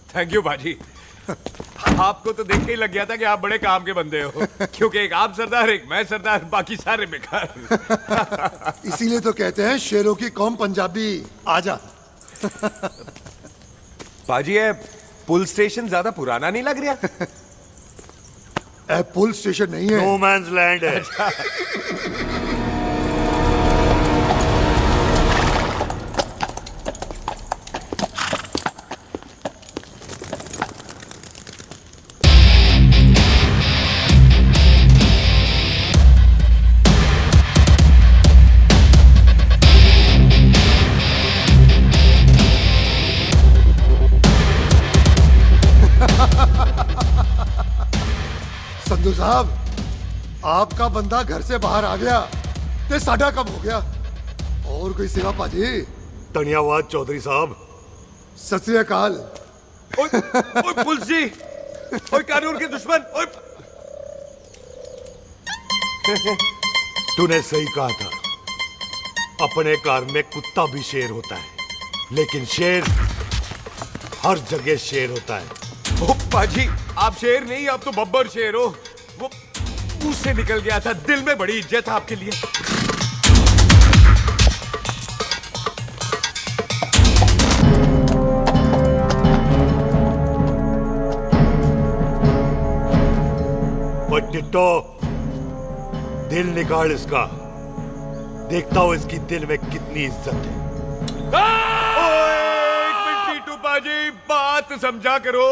थैंक यू बाजी। आपको तो देख के ही लग गया था कि आप बड़े काम के बंदे हो, क्योंकि एक आप सरदार, एक मैं सरदार, बाकी सारे बेकार। इसीलिए तो कहते हैं शेरों की कौम पंजाबी। आजा। पाजी, ये पुल स्टेशन ज्यादा पुराना नहीं लग रहा? पुल स्टेशन नहीं है, नो मैंस लैंड है। संधू साहब, आपका बंदा घर से बाहर आ गया ते साडा कब हो गया। और कोई सेवा पाजी? धन्यवाद चौधरी साहब। सत श्री अकाल। ओए पुलिस जी, ओए कानून के दुश्मन, ओए। तूने सही कहा था, अपने घर में कुत्ता भी शेर होता है, लेकिन शेर हर जगह शेर होता है। ओ पाजी, आप शेर नहीं, आप तो बब्बर शेर हो। वो मुंह से निकल गया था, दिल में बड़ी इज्जत है आपके लिए। और टिट्टो, दिल निकाल इसका, देखता हूं इसकी दिल में कितनी इज्जत है। एक मिनट टीटू पाजी, बात समझा करो।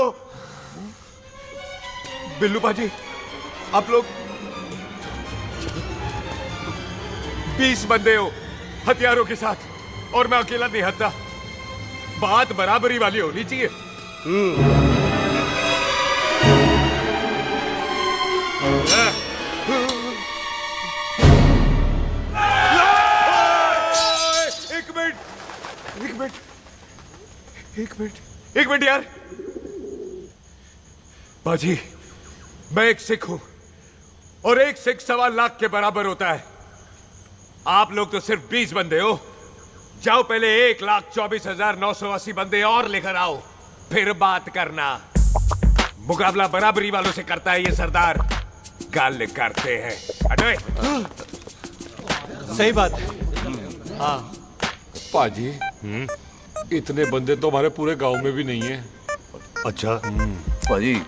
बिल्लू पाजी, आप लोग 20 बंदे हो हथियारों के साथ, और मैं अकेला नहीं हत्या। बात बराबरी वाली होनी चाहिए। एक मिनट यार। बाजी, मैं एक सिख हूं, और एक सिख 1.25 लाख के बराबर होता है। आप लोग तो सिर्फ 20 बंदे हो। जाओ पहले 1,24,980 बंदे और लेकर आओ, फिर बात करना। मुकाबला बराबरी वालों से करता है ये सरदार, गाल करते हैं। हटो। सही बात है। हाँ पाजी, इतने बंदे तो हमारे पूरे गांव में भी नहीं है। अच्छा पाजी,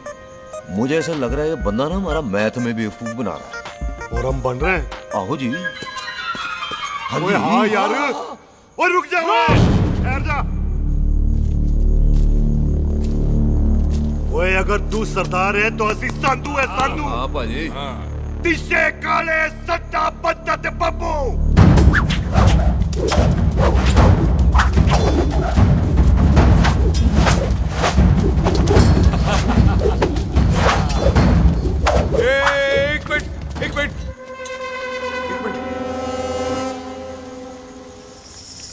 मुझे ऐसा लग रहा है ये बंदा ना हमारा मैथ में बेवकूफ बना रहा है। और हम बन रहे हैं? आहो जी। ओए हाँ यार, और रुक जा, ठहर जा। ओए अगर तू सरदार है तो असी संधू है, संधू। हाँ पाजी। दिशे काले सट्टा बद्दा ते बब्बू। एक मिनट।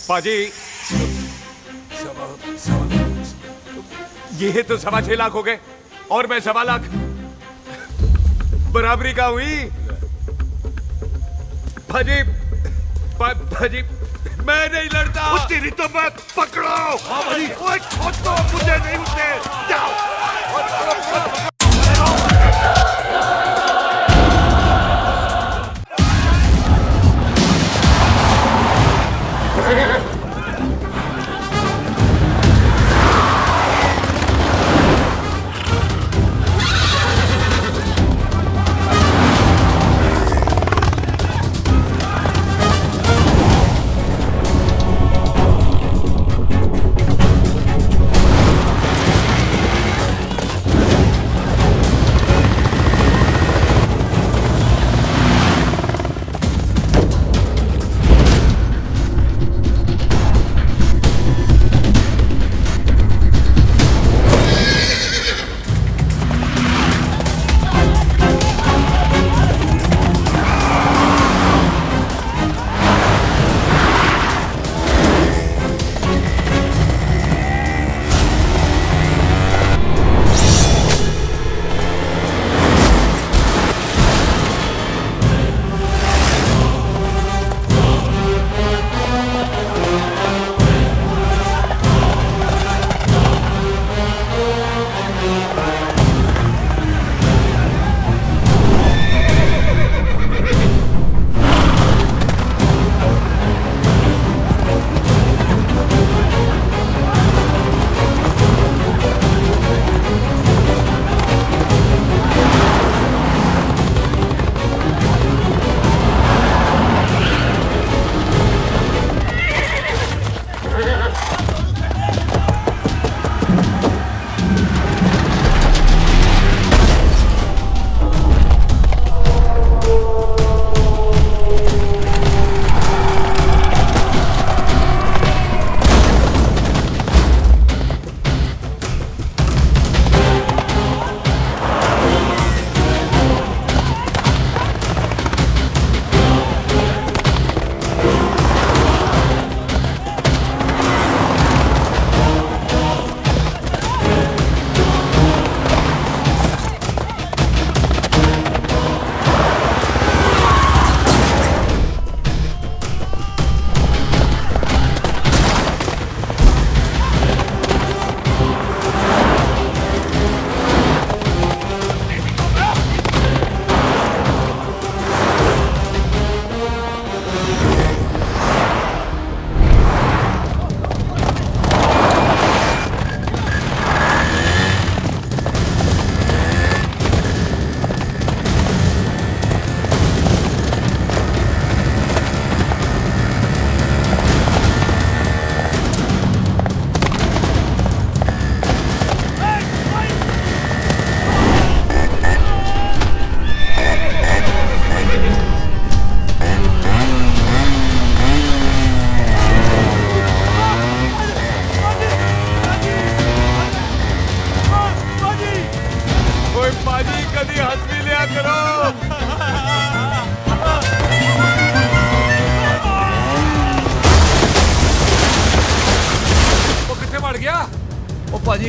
पाजी, ये तो 6.25 लाख हो गए, और मैं 1.25 लाख। बराबरी का हुई। भाजी, भाजी, मैं नहीं लड़ता। तेरी तो मैं पकड़ो। हाँ भाजी। ओए छोड़ो, मुझे नहीं उठने। जाओ।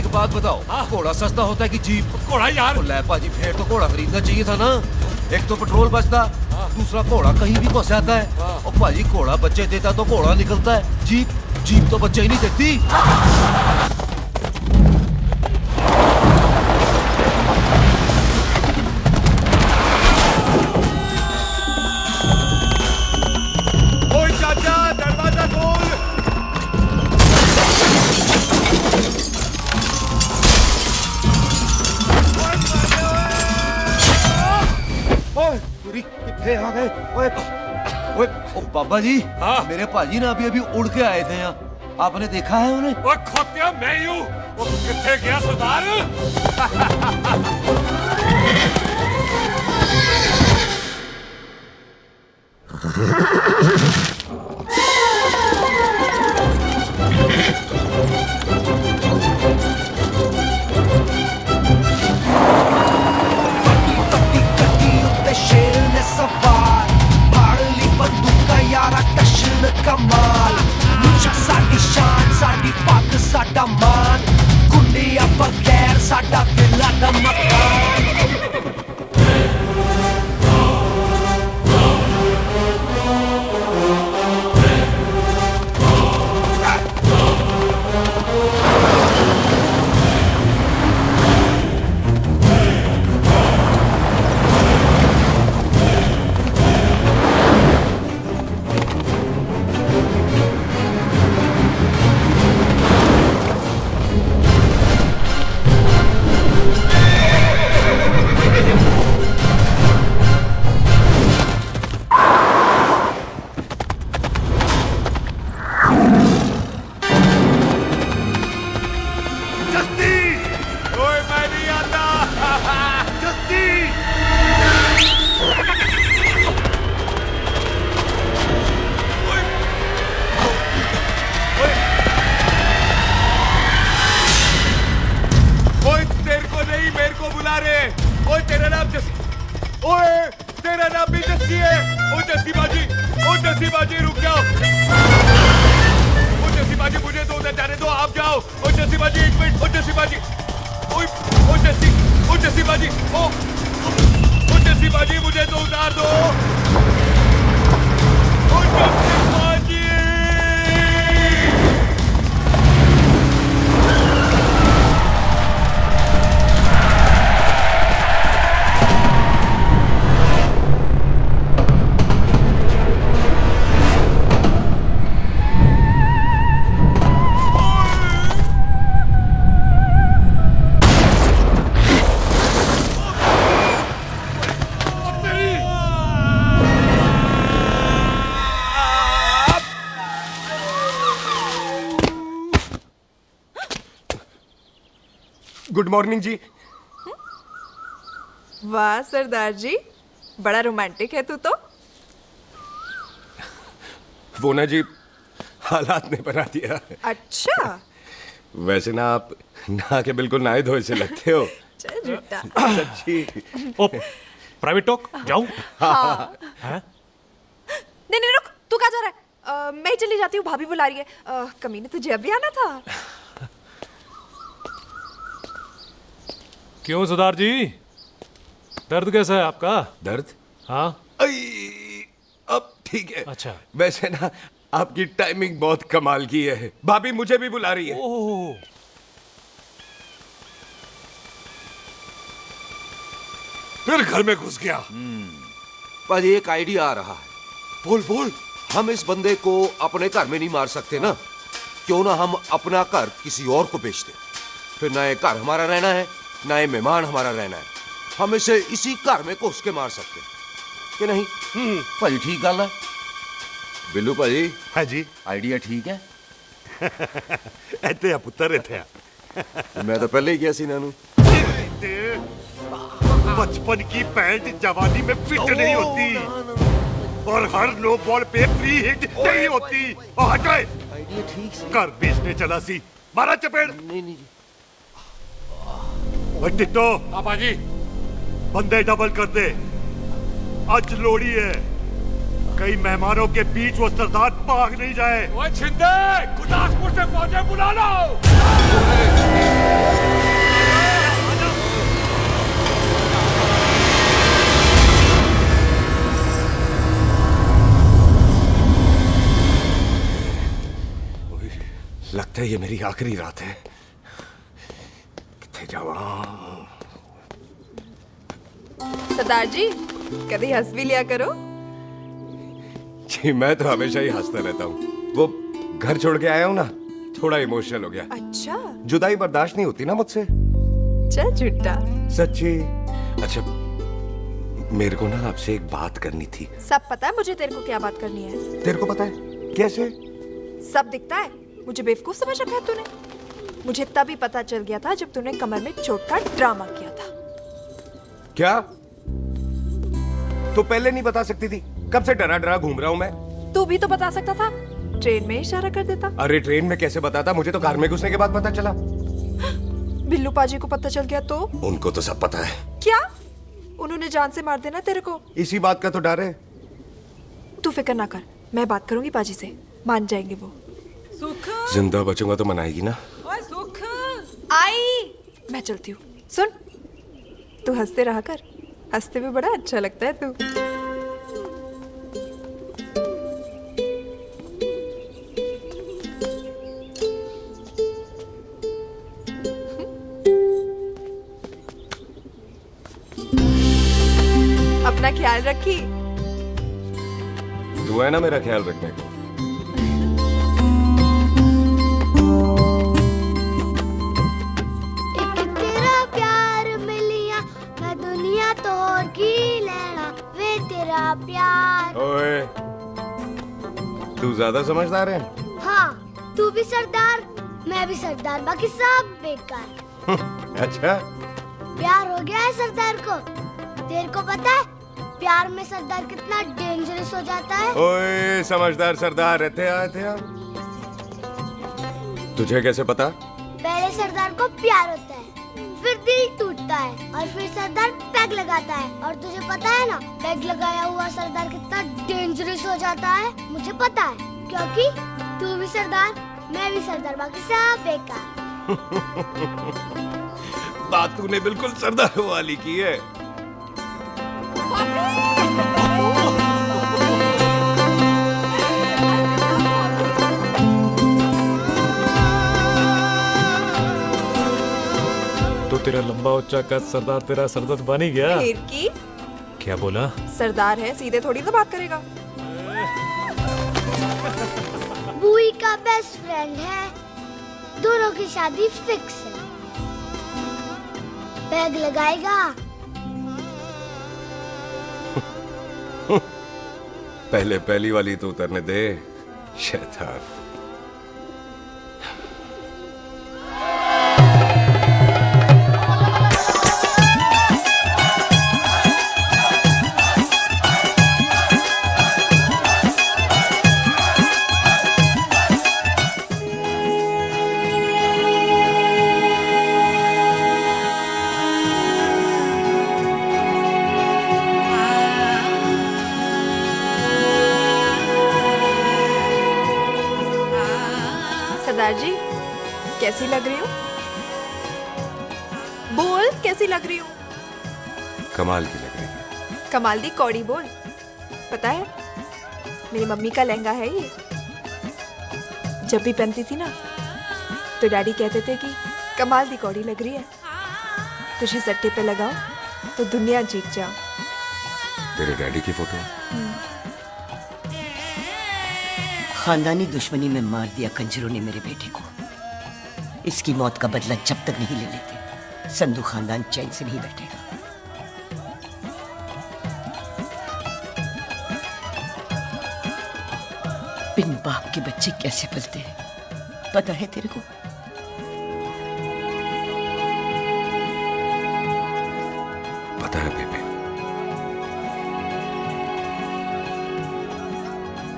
एक बात बताओ, घोड़ा सस्ता होता है कि जीप? घोड़ा यार। ले पाजी, फिर तो घोड़ा खरीदना चाहिए था ना। एक तो पेट्रोल बचता, दूसरा घोड़ा कहीं भी फंस जाता है। और पाजी घोड़ा बच्चे देता तो घोड़ा निकलता है, जीप तो बच्चे ही नहीं देती। ओए चाचा, दरवाजा खोल। ओए कितने आ गए? ओए ओए ओ बाबा जी, मेरे पाजी ना अभी उड़ के आए थे यहाँ, आपने देखा है उन्हें? ओए खोतिया मैं ही हूँ। वो कितने गया सरदार? शेर ने सवार फाड़ ली बंदूक यारा टशन कमाल मुझा साडी शान साडी पग साडा मान गुंडिया बगैर साडा दिला दा मकान गुड मॉर्निंग जी। वाह सरदार जी, बड़ा रोमांटिक है तू तो। वो ना जी, हालात ने बना दिया। अच्छा। वैसे ना आप नहा के बिल्कुल नहाए धोए से लगते हो। चल झूठा। सच्ची। ओ, प्राइवेट टॉक जाऊं? हाँ। नहीं नहीं रुक, तू कहाँ जा रहा है? मैं ही चली जाती हूँ, भाभी बुला रही है। कमीने तुझे अभी आना था। क्यों सरदार जी, दर्द कैसा है आपका? दर्द? हाँ। अब ठीक है। अच्छा। वैसे ना आपकी टाइमिंग बहुत कमाल की है। भाभी मुझे भी बुला रही है। ओह। फिर घर में घुस गया। पाजी एक आइडिया आ रहा है। बोल बोल। हम इस बंदे को अपने घर में नहीं मार सकते ना, क्यों ना हम अपना घर किसी और को बेच दें। फिर ना ये घर हमारा रहना है, ना ये मेहमान हमारा रहना है। हम इसे इसी घर में घुस के मार सकते हैं कि नहीं? भाजी ठीक गल है। बिल्लू भाजी। हाँ जी। आइडिया ठीक है। ਇੱਥੇ ਆ ਪੁੱਤਰ ਇੱਥੇ ਆ। मैं तो पहले ही गया सी नानू। बचपन की पैंट जवानी में फिट नहीं होती और हर नो बॉल पे फ्री हिट नहीं होती। हट गए। आइडिया ठीक से। घर बेचने चला सी, मारा चपेड़। नहीं नहीं जी। टिट्टो। पापा जी। बंदे डबल कर दे, आज लोड़ी है। कई मेहमानों के बीच वो सरदार भाग नहीं जाए। ओए छिंदे, गुरदासपुर से फौजें बुला लो। लगता है ये मेरी आखिरी रात है। किथे जावा? सरदार जी कभी हंस भी लिया करो। जी मैं तो हमेशा ही हंसता रहता हूँ। वो घर छोड़ के आया हूँ ना, थोड़ा इमोशनल हो गया। अच्छा जुदाई बर्दाश्त नहीं होती ना मुझसे। चल झूठा। सच्ची। अच्छा मेरे को ना आपसे एक बात करनी थी। सब पता है मुझे तेरे को क्या बात करनी है। तेरे को पता है? कैसे? सब दिखता है। मुझे बेवकूफ समझ रखा है तूने। मुझे तभी पता चल गया था जब तूने कमर में चोट का ड्रामा किया था। क्या? तो पहले नहीं बता सकती थी? कब से डरा डरा घूम रहा हूँ मैं। तू भी तो बता सकता था, ट्रेन में इशारा कर देता। अरे ट्रेन में कैसे बताता? मुझे तो कार में घुसने के बाद पता चला। बिल्लू पाजी को पता चल गया तो? उनको तो सब पता है। क्या? उन्होंने जान से मार देना तेरे को। इसी बात का तो डर है। तू फिक्र ना कर, मैं बात करूंगी पाजी से, मान जाएंगे वो। सुख जिंदा बचूंगा तो मनाएगी ना? ओए सुख आई मैं चलती हूँ। सुन तू हंसते रहा कर, हंसते में बड़ा अच्छा लगता है तू। अपना ख्याल रखी। तू है ना मेरा ख्याल रखने को। एक तेरा प्यार मिलिया मैं दुनिया तोड़ की लेना वे तेरा प्यार। ओए तू ज्यादा समझदार है। हाँ तू भी सरदार मैं भी सरदार, बाकी सब बेकार। अच्छा प्यार हो गया है सरदार को। तेरे को पता है प्यार में सरदार कितना डेंजरस हो जाता है। ओए समझदार सरदार रहते आते हैं। तुझे कैसे पता? पहले सरदार को प्यार होता है, फिर दिल टूटता है और फिर सरदार पैग लगाता है। और तुझे पता है ना पैग लगाया हुआ सरदार कितना डेंजरस हो जाता है। मुझे पता है क्योंकि तू भी सरदार मैं भी सरदार, बाकी सब बेकार। बात तूने बिल्कुल सरदार वाली की है। तो तेरा लंबा उच्चा कद सरदार तेरा सरदर्द बन ही गया। फिर की? क्या बोला? सरदार है सीधे थोड़ी ना बात करेगा। बुई का बेस्ट फ्रेंड है, दोनों की शादी फिक्स है। पैग लगाएगा। पहले पहली वाली तो उतरने दे शैतान। सरदार जी कैसी लग रही हूँ? बोल कैसी लग रही हूँ? कमाल की लग रही है। कमाल दी कौड़ी बोल। पता है मेरी मम्मी का लहंगा है ये। जब भी पहनती थी ना तो डैडी कहते थे कि कमाल दी कौड़ी लग रही है, तुझे सट्टे पे लगाओ तो दुनिया जीत जाओ। तेरे डैडी की फोटो? खानदानी दुश्मनी में मार दिया कंजरों ने मेरे बेटे को। इसकी मौत का बदला जब तक नहीं ले लेते संधू खानदान चैन से नहीं बैठेगा। बिन बाप के बच्चे कैसे पलते हैं पता है तेरे को? पता है बेबे।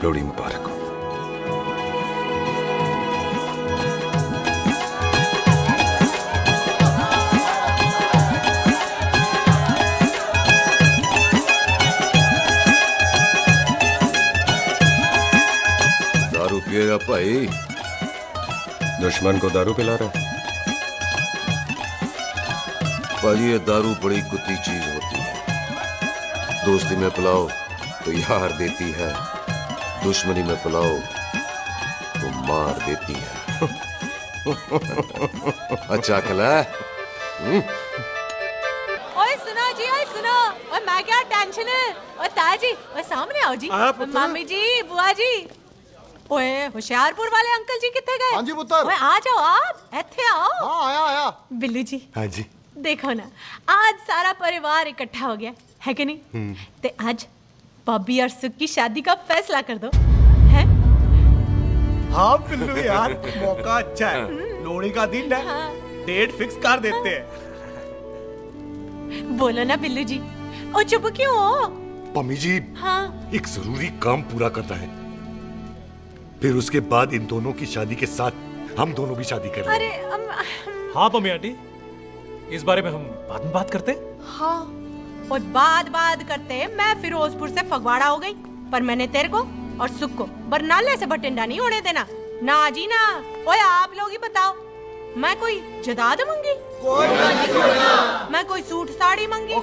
लोहड़ी मुबारक हो। दारू पिएगा भाई? दुश्मन को दारू पिला रहा है? पाजी, ये दारू बड़ी कुत्ती चीज होती है। दोस्ती में पिलाओ तो यार देती है, दुश्मनी में पिलाओ तो मार देती है। अच्छा खला। ओए सुनो जी, ओए सुनो, ओए मैं क्या टेंशन है, ओए ताया जी, ओए सामने आओ जी, मामी जी, बुआ जी, ओए होशियारपुर वाले अंकल जी कितने गए? हाँ जी पुत्र। ओए आ जाओ, आप इत्थे आओ। हाँ आया आया। बिल्लू जी, हाँ जी। देखो ना, आज सारा परिवार इकट्ठा हो गया है कि नहीं? ते आज बॉबी और सुख की शादी का फैसला कर दो, हैं? हाँ बिल्लू यार, मौका अच्छा है, लोहड़ी का दिन है, डेट फिक्स कर देते हैं। बोलो ना बिल्लू जी, ओ चुप क्यों हो? पम्मी जी, हाँ एक जरूरी काम पूरा करना है, फिर उसके बाद इन दोनों की शादी के साथ हम दोनों भी शादी करेंगे। अरे हाँ पम्मी आंटी, इस बारे में हम बाद में बात करते। हाँ और बात करते, मैं फिरोजपुर से फगवाड़ा हो गई, पर मैंने तेरे को और सुख को बरनाले से भटिंडा नहीं होने देना। ना जी ना। ओए आप लोग ही बताओ, मैं कोई जदाद मंगी? मैं कोई सूट साड़ी मंगी?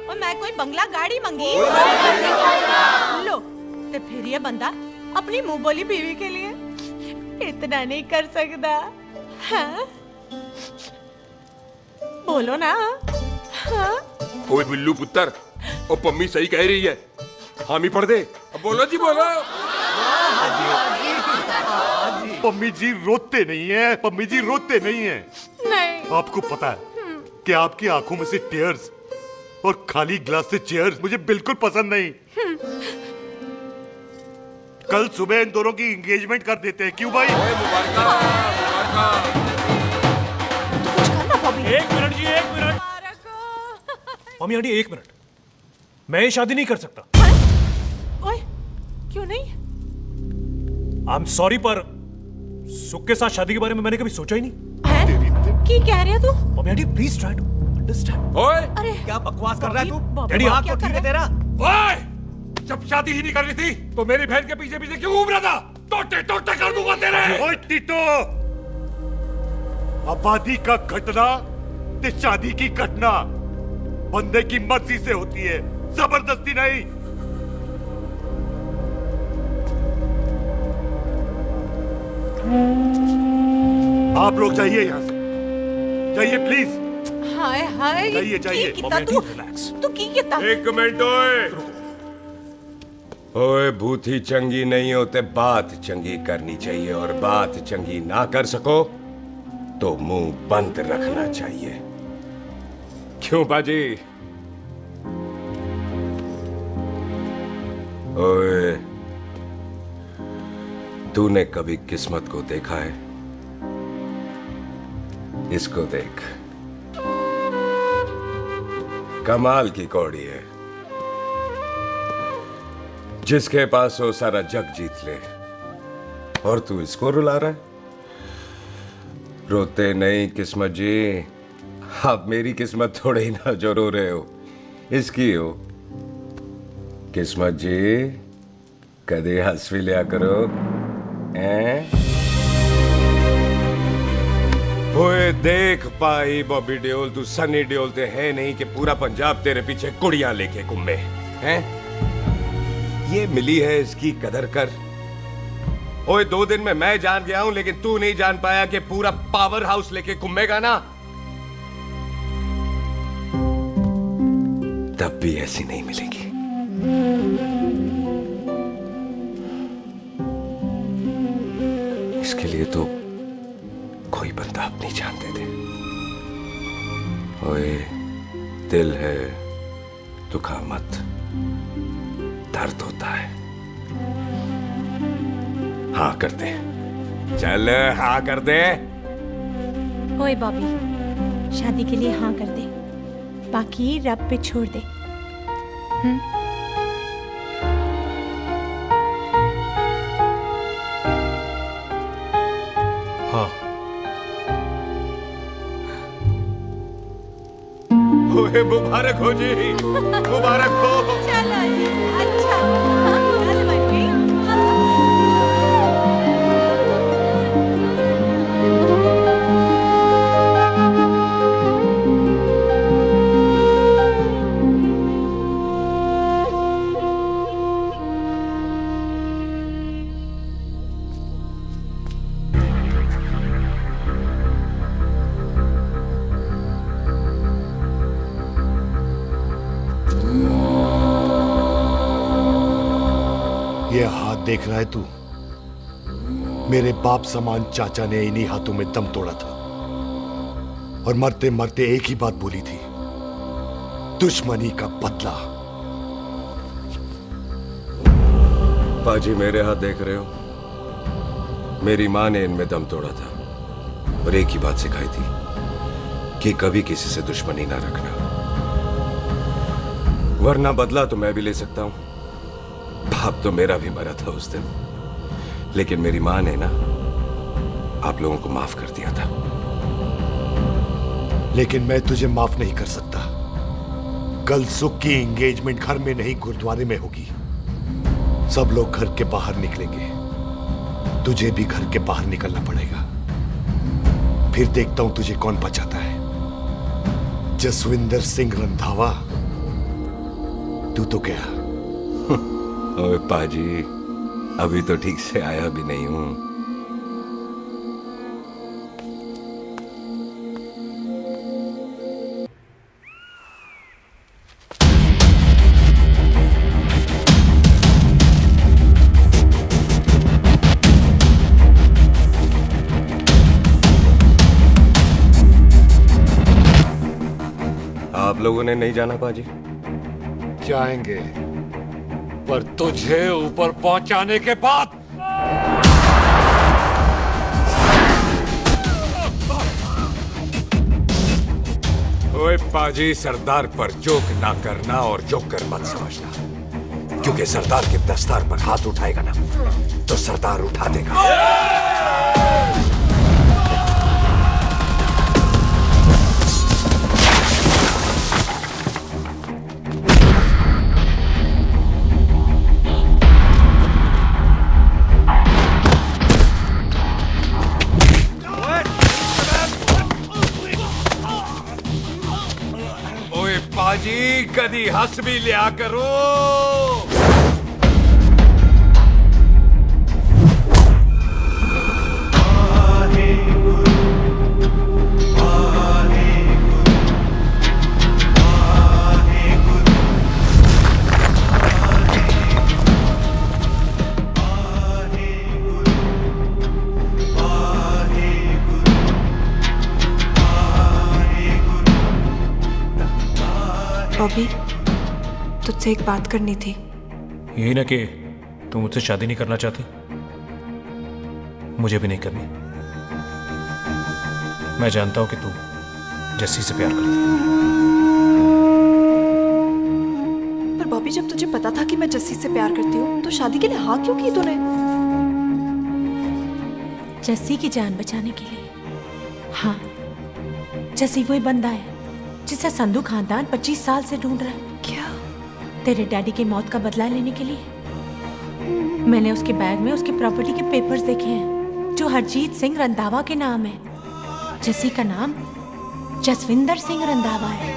और मैं कोई बंगला गाड़ी मंगी? लो, तो फिर ये बंदा अपनी मुंह बोली बीवी के लिए इतना नहीं कर सकता, हाँ? बोलो ना। हाँ? ओए बिल्लू पुत्र, ओ पम्मी सही कह रही है, हामी पढ़ दे। अब बोलो जी, बोलो। पम्मी जी रोते नहीं है, पम्मी जी रोते नहीं है। नहीं। आपको पता है कि आपकी आंखों में से टीयर्स और खाली ग्लास से चेयर्स मुझे बिल्कुल पसंद नहीं। कल सुबह इन दोनों की एंगेजमेंट कर देते हैं, क्यों भाई? एक मिनट जी, एक मिनट। मम्मी आंटी एक मिनट, मैं ये शादी नहीं कर सकता। ओए, क्यों नहीं? आई एम सॉरी, पर सुख के साथ शादी के बारे में मैंने कभी सोचा ही नहीं। हैं? की कह रहे हो तू? Mummy aunty please try to understand. ओए अरे क्या बकवास कर रहा है तू? डैडी, दिमाग क्या तो कर ठीक है रहा तेरा? ओए, जब शादी ही नहीं करनी थी तो मेरी बहन के पीछे पीछे क्यों घूम रहा था? टोटे टोटे कर दूंगा तेरे। ओए टीटो, आबादी का घटना ते शादी की घटना बंदे की मर्जी से होती है, जबरदस्ती नहीं। आप लोग जाइए यहाँ से, जाइए प्लीज। हाय हाय, जाइए, जाइए। की कितना तू की कितना? एक मिनट ओए। ओए भूथी चंगी नहीं होते, बात चंगी करनी चाहिए, और बात चंगी ना कर सको तो मुंह बंद रखना चाहिए। क्यों बाजी? ओए, तूने कभी किस्मत को देखा है? इसको देख, कमाल की कौड़ी है, जिसके पास हो सारा जग जीत ले, और तू इसको रुला रहा है? रोते नहीं किस्मत जी, आप मेरी किस्मत थोड़े ही ना जो रो रहे हो, इसकी हो। किस्मत जी, कदे हंस भी लिया करो, हैं? ओए देख पाई बॉबी देओल, तू सनी देओल ते है नहीं कि पूरा पंजाब तेरे पीछे कुड़ियां लेके घूमे, हैं? ये मिली है, इसकी कदर कर। ओए 2 दिन में मैं जान गया हूं, लेकिन तू नहीं जान पाया कि पूरा पावर हाउस लेके घूमेगा ना, तब भी ऐसी नहीं मिलेगी। इसके लिए तो कोई बंदा अपनी जान दे दे। ओए, दिल है, दुखा मत, दर्द होता है। हाँ कर दे, चल हाँ कर दे। ओए बॉबी, शादी के लिए हाँ कर दे, बाकी रब पे छोड़ दे। हाँ। ओए मुबारक हो जी, मुबारक हो। चलो जी, अच्छा, चल बच्ची। देख रहा है तू? मेरे बाप समान चाचा ने इन्हीं हाथों में दम तोड़ा था और मरते मरते एक ही बात बोली थी, दुश्मनी का बदला। पाजी मेरे हाथ देख रहे हो? मेरी माँ ने इनमें दम तोड़ा था और एक ही बात सिखाई थी कि कभी किसी से दुश्मनी ना रखना, वरना बदला तो मैं भी ले सकता हूं। बाप तो मेरा भी मरा था उस दिन, लेकिन मेरी माँ ने ना आप लोगों को माफ कर दिया था। लेकिन मैं तुझे माफ नहीं कर सकता। कल सुख की एंगेजमेंट घर में नहीं गुरुद्वारे में होगी। सब लोग घर के बाहर निकलेंगे, तुझे भी घर के बाहर निकलना पड़ेगा। फिर देखता हूं तुझे कौन बचाता है। जसविंदर सिंह रंधावा, तू तो क्या? ओए पाजी, अभी तो ठीक से आया भी नहीं हूं। आप लोगों ने नहीं जाना पाजी? जाएंगे, पर तुझे ऊपर पहुंचाने के बाद। ओए पाजी, सरदार पर जोक ना करना और जोकर मत समझना, क्योंकि सरदार के दस्तार पर हाथ उठाएगा ना तो सरदार उठा देगा। पाजी, कदी हंस भी लिया करो। बॉबी, तुझसे एक बात करनी थी। यही ना कि तू मुझसे शादी नहीं करना चाहती, मुझे भी नहीं करनी। मैं जानता हूं कि तू जस्सी से प्यार करती है। पर बॉबी, जब तुझे पता था कि मैं जस्सी से प्यार करती हूँ तो शादी के लिए हाँ क्यों की तूने? जस्सी की जान बचाने के लिए। हाँ, जस्सी वही बंदा है जिसे संधू खानदान 25 साल से ढूंढ रहा है। क्या? तेरे डैडी की मौत का बदला लेने के लिए। मैंने उसके बैग में उसकी प्रॉपर्टी के पेपर्स देखे हैं जो हरजीत सिंह रंधावा के नाम है। जस्सी का नाम जसविंदर सिंह रंधावा है।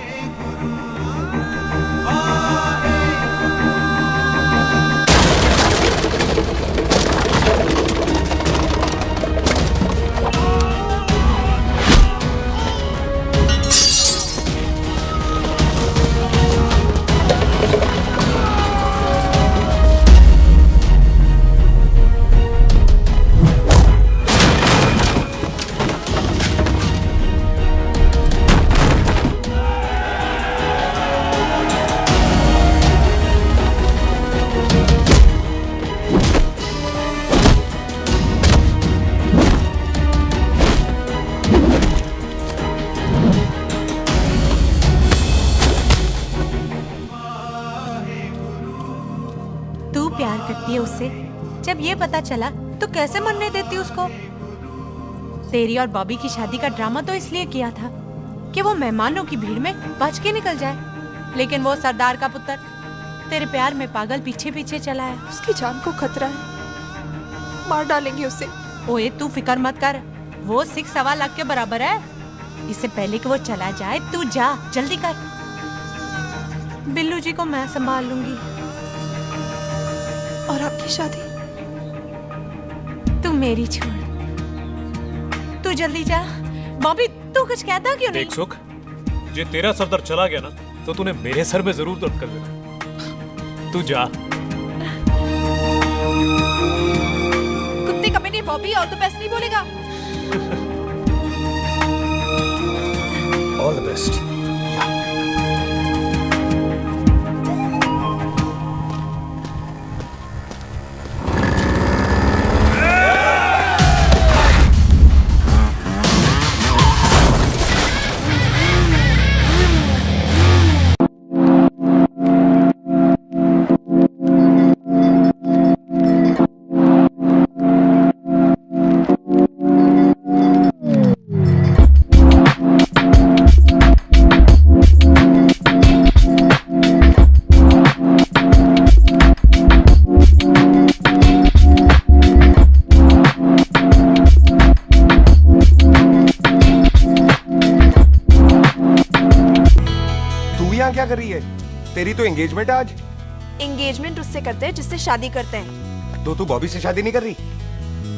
प्यार करती है उससे। जब ये पता चला तो कैसे मनने देती उसको? तेरी और बॉबी की शादी का ड्रामा तो इसलिए किया था कि वो मेहमानों की भीड़ में बच के निकल जाए, लेकिन वो सरदार का पुत्र तेरे प्यार में पागल पीछे पीछे चला है। उसकी जान को खतरा है, मार डालेंगे उसे। ओए तू फिक्र मत कर, वो 6.25 लाख के बराबर है। इससे पहले कि वो चला जाए तू जा, जल्दी कर। बिल्लू जी को मैं संभाल लूंगी। और आपकी शादी? तू मेरी छोड़, तू जल्दी जा। बॉबी तू कुछ कहता क्यों नहीं? देख सुख, जे तेरा सरदार चला गया ना तो तूने मेरे सर में जरूर दर्द कर देना। तू जा। कुत्ते कमीने बॉबी और तो बेस्ट नहीं बोलेगा। All the best. क्या कर रही है? तेरी तो एंगेजमेंट है आज। एंगेजमेंट उससे करते हैं जिससे शादी करते हैं। तो तू बॉबी से शादी नहीं कर रही?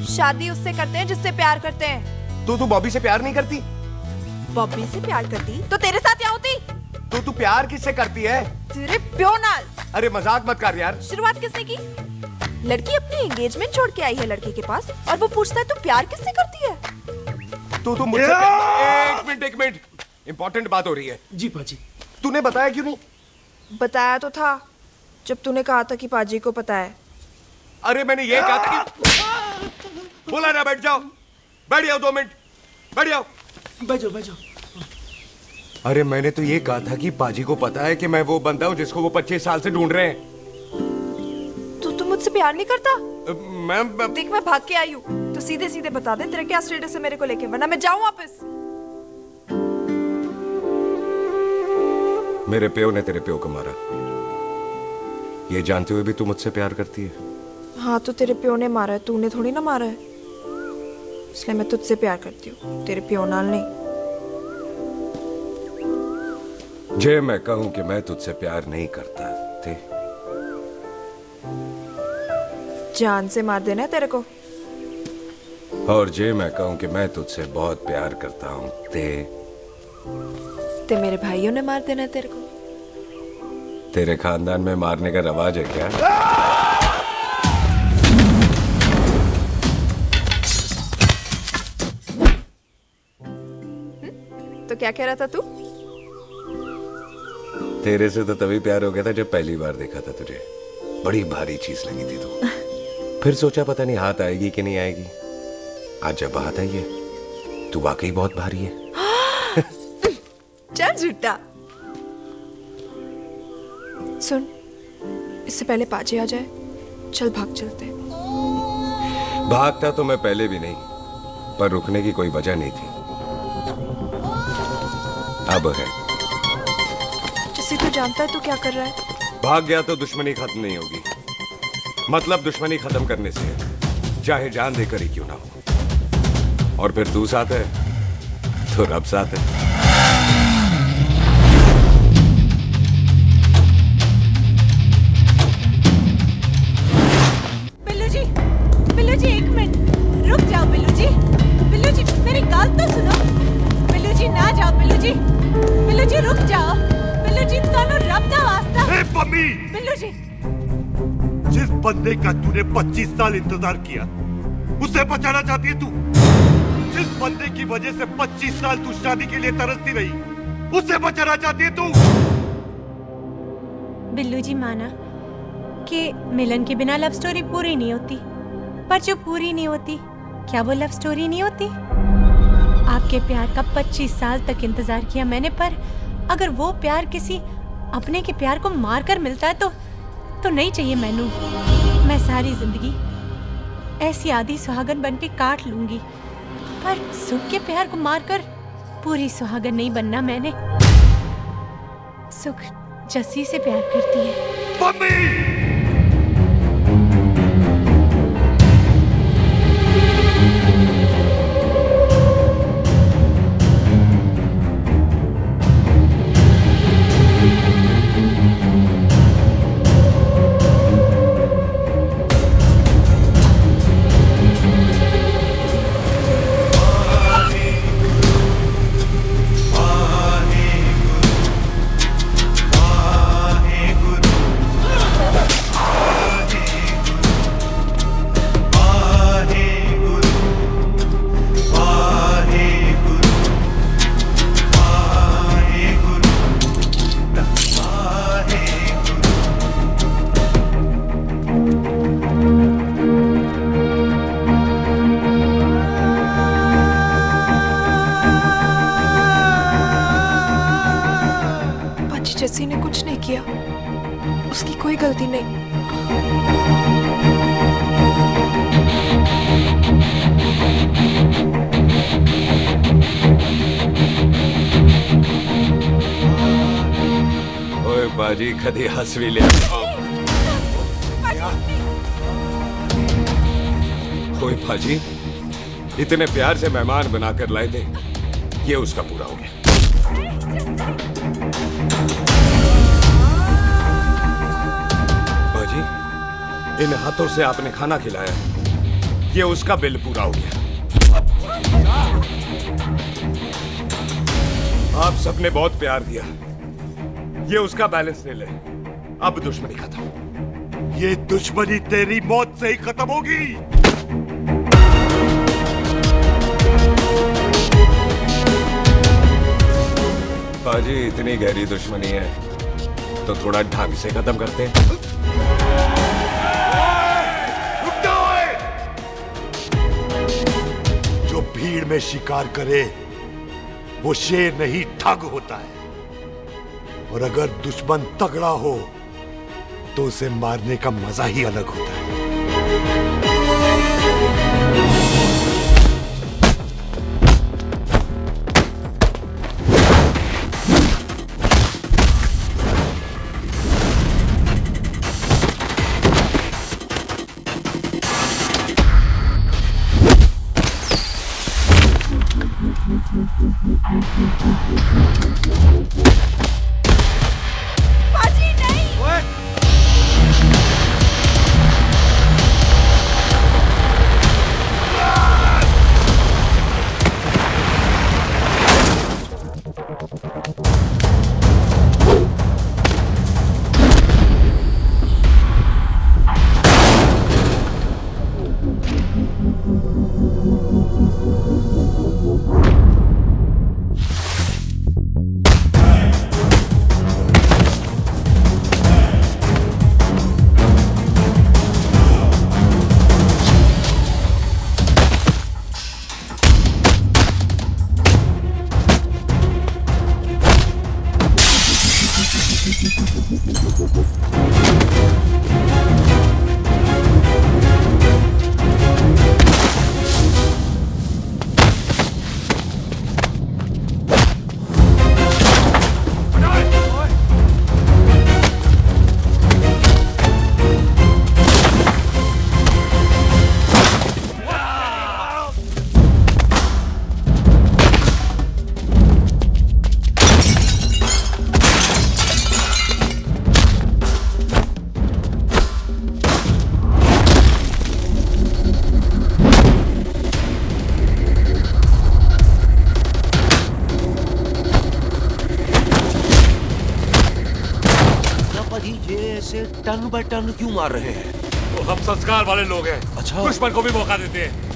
शादी उससे करते हैं जिससे प्यार करते हैं। तो तू बॉबी से प्यार नहीं करती? बॉबी से प्यार करती तो तेरे साथ क्या होती? तो तू प्यार किससे करती है? तेरे प्यो नाल। अरे मजाक मत कर यार। शुरुआत किसने की? लड़की अपनी एंगेजमेंट छोड़ के आई है लड़के के पास और वो पूछता है तू प्यार किससे करती है? तो तू मुझसे एक मिनट इंपॉर्टेंट बात हो रही है। जी पाजी। तूने बताया क्यों नहीं? बताया तो था जब तूने कहा था कि पाजी को पता है। अरे मैंने ये कहा था कि बोला ना बैठ जाओ 2 मिनट बैठ जाओ। बैठ जाओ। अरे मैंने तो ये कहा था कि पाजी को पता है कि मैं वो बंदा हूँ जिसको वो 25 साल से ढूंढ रहे हैं। तू मुझसे प्यार नहीं करता? मैं देख मैं भाग के आई हूँ तो सीधे सीधे बता दे तेरा क्या स्टेटस है मेरे को लेके, वरना मैं जाऊँ वापस। मेरे प्यो ने तेरे प्यो को मारा, ये जानते हुए भी तू मुझसे प्यार करती है? हाँ तो तेरे प्यो ने मारा है, तूने थोड़ी ना मारा है, इसलिए मैं तुझसे प्यार करती हूँ, तेरे प्यो नाल नहीं। जे मैं कहूं कि मैं तुझसे प्यार नहीं करता थे, जान से मार देना है तेरे को। और जे मैं कहूं कि मैं तुझसे बहुत प्यार करता हूं ते मेरे भाइयों ने मार देना है तेरे को। तेरे खानदान में मारने का रवाज है क्या? तो क्या कह रहा था तू? तेरे से तो तभी प्यार हो गया था जब पहली बार देखा था तुझे, बड़ी भारी चीज लगी थी तू। फिर सोचा पता नहीं हाथ आएगी कि नहीं आएगी, आज जब हाथ आई है तू वाकई बहुत भारी है। चल झूठा। सुन, इससे पहले पाजी आ जाए, चल भाग चलते। भागता तो मैं पहले भी नहीं, पर रुकने की कोई वजह नहीं थी, अब है। जैसे तू जानता है तू क्या कर रहा है। भाग गया तो दुश्मनी खत्म नहीं होगी, मतलब दुश्मनी खत्म करने से है, चाहे जान देकर ही क्यों ना हो। और फिर तू साथ है तो रब साथ है। बिल्लू जी 1 मिनट रुक जाओ। बिल्लू जी मेरी बात तो सुनो। बिल्लू जी ना जाओ। बिल्लू जी रुक जाओ। बिल्लू जी तानू रब दा वास्ता। ए पम्मी, बिल्लू जी जिस बंदे का तूने 25 साल इंतजार किया उससे बचाना चाहती है तू? जिस बंदे की वजह से 25 साल तू शादी के लिए तरसती रही उससे बचाना चाहती है तू? बिल्लू जी माना कि मिलन के बिना लव स्टोरी पूरी नहीं होती, पर जो पूरी नहीं होती क्या वो लव स्टोरी नहीं होती? आपके प्यार का 25 साल तक इंतजार किया मैंने, पर अगर वो प्यार किसी अपने के प्यार को मार कर मिलता है तो नहीं चाहिए मैनू। मैं सारी जिंदगी ऐसी आधी सुहागन बन के काट लूंगी, पर सुख के प्यार को मारकर पूरी सुहागन नहीं बनना मैंने। सुख जस्सी से प्यार करती है। किया, उसकी कोई गलती नहीं। ओए बाजी कदी हंस भी लिया। ओए बाजी इतने प्यार से मेहमान बनाकर लाए थे, ये उसका पूरा हो गया। बाजी इन हाथों से आपने खाना खिलाया, ये उसका बिल पूरा हो गया। आप सबने बहुत प्यार दिया, ये उसका बैलेंस ले ले। अब दुश्मनी खत्म। ये दुश्मनी तेरी मौत से ही खत्म होगी। बाजी इतनी गहरी दुश्मनी है तो थोड़ा ढंग से खत्म करते हैं। जो भीड़ में शिकार करे वो शेर नहीं ठग होता है, और अगर दुश्मन तगड़ा हो तो उसे मारने का मजा ही अलग होता है। टन बाय टन क्यों मार रहे हैं? तो हम संस्कार वाले लोग हैं। अच्छा। दुश्मन को भी मौका देते हैं।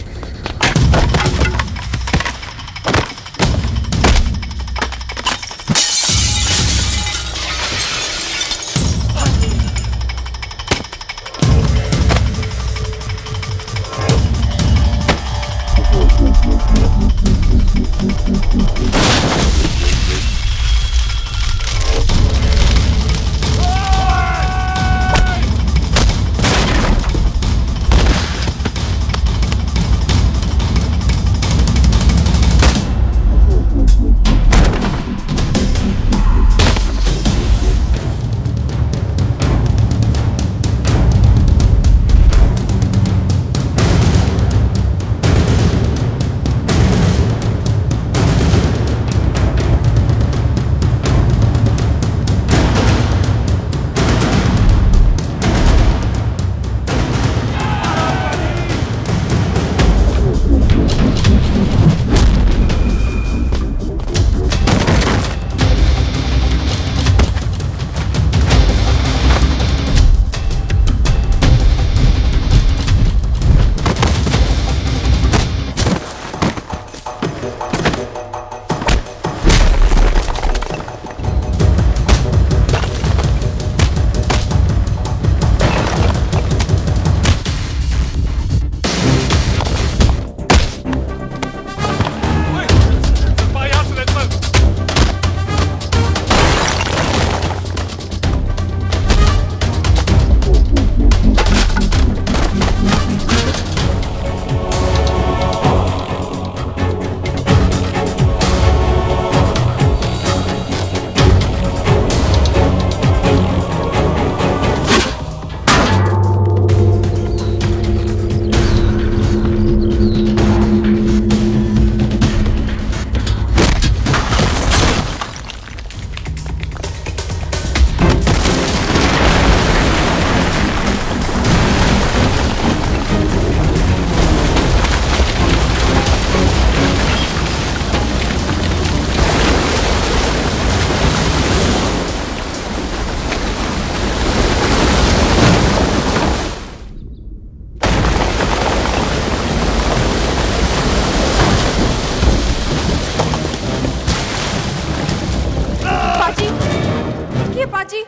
पाजी,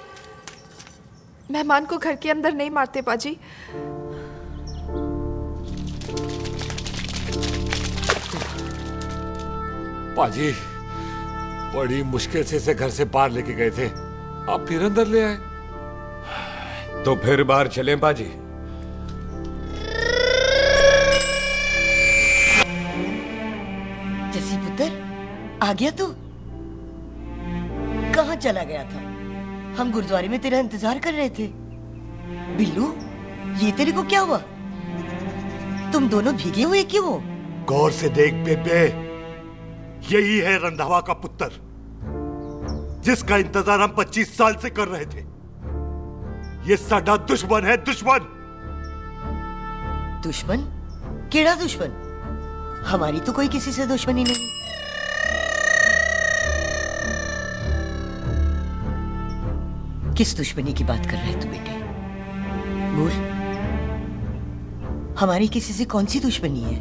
मेहमान को घर के अंदर नहीं मारते पाजी। पाजी, बड़ी मुश्किल से इसे घर से बाहर लेके गए थे, आप फिर अंदर ले आए। तो फिर बाहर चलें पाजी। जसी पुत्र, आ गया तू? कहाँ चला गया था? हम गुरुद्वारे में तेरा इंतजार कर रहे थे। बिल्लू, ये तेरे को क्या हुआ? तुम दोनों भीगे हुए क्यों हो? गौर से देख बेबे, यही है रंधावा का पुत्र, जिसका इंतजार हम 25 साल से कर रहे थे। ये साडा दुश्मन है, दुश्मन। दुश्मन? केड़ा दुश्मन? हमारी तो कोई किसी से दुश्मनी नहीं। किस दुश्मनी की बात कर रहे तू बेटे? बोल, हमारी किसी से कौन सी दुश्मनी है?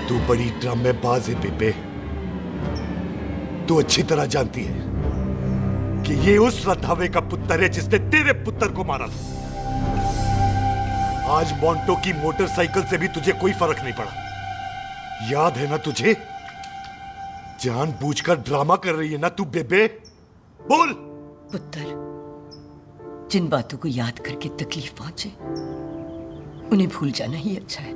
तू बड़ी ड्रामेबाज है बेबे। तू अच्छी तरह जानती है कि ये उस रंधावे का पुत्र है जिसने तेरे पुत्र को मारा था। आज मोंटो की मोटरसाइकिल से भी तुझे कोई फर्क नहीं पड़ा। याद है ना तुझे? जानबूझकर ड्रामा कर रही है ना तू बेबे? बोल। पुत्र, जिन बातों को याद करके तकलीफ पहुंचे उन्हें भूल जाना ही अच्छा है।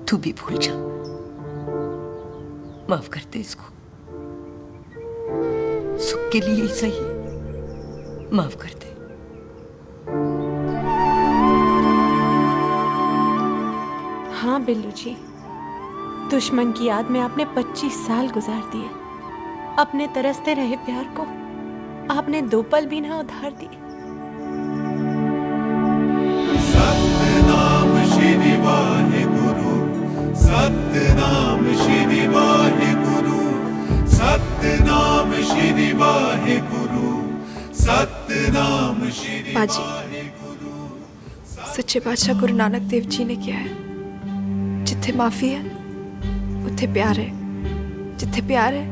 तू भी भूल जा। माफ कर दे इसको, सुख के लिए ही सही। माफ कर दे। हाँ बिल्लू जी, दुश्मन की याद में आपने 25 साल गुजार दिए। अपने तरसते रहे प्यार को आपने 2 पल भी ना उधार दिए। सतनाम श्री वाहेगुरु, सतनाम श्री वाहेगुरु, सतनाम श्री वाहेगुरु, सतनाम श्री पाजी, सच्चे बादशाह गुरु नानक देव जी ने किया है, जिथे माफी है उथे प्यार है, जिथे प्यार है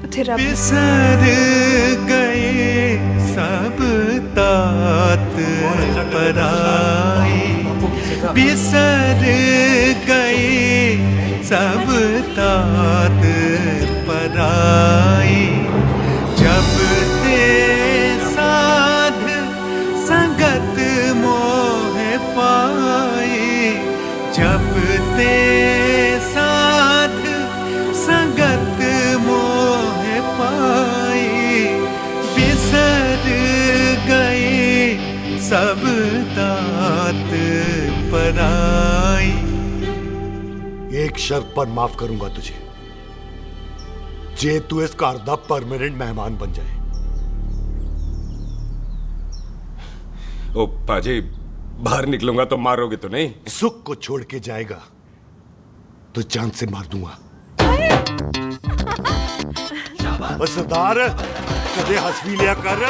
उथे रब। बिसर गए सब तात पराए, बिसर गए सब तात पराए। जब ते साध संगत मोह पाए, जब ते साध संगत मोह पाए, बिसर गए सब तात पराए। एक शर्त पर माफ करूंगा तुझे, जे तू इस घर दा परमानेंट मेहमान बन जाए। ओ पाजी, बाहर निकलूंगा तो मारोगे तो नहीं? सुख को छोड़ के जाएगा तो जान से मार दूंगा। सरदार, कदे हंस भी लिया कर।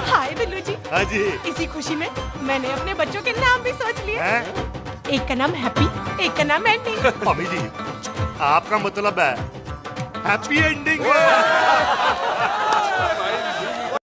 हाय बिल्लू जी। हाँ जी। इसी खुशी में मैंने अपने बच्चों के नाम भी सोच लिए। एक का नाम हैप्पी, एक का नाम एंडिंग। अभी जी, आपका मतलब है हैप्पी एंडिंग।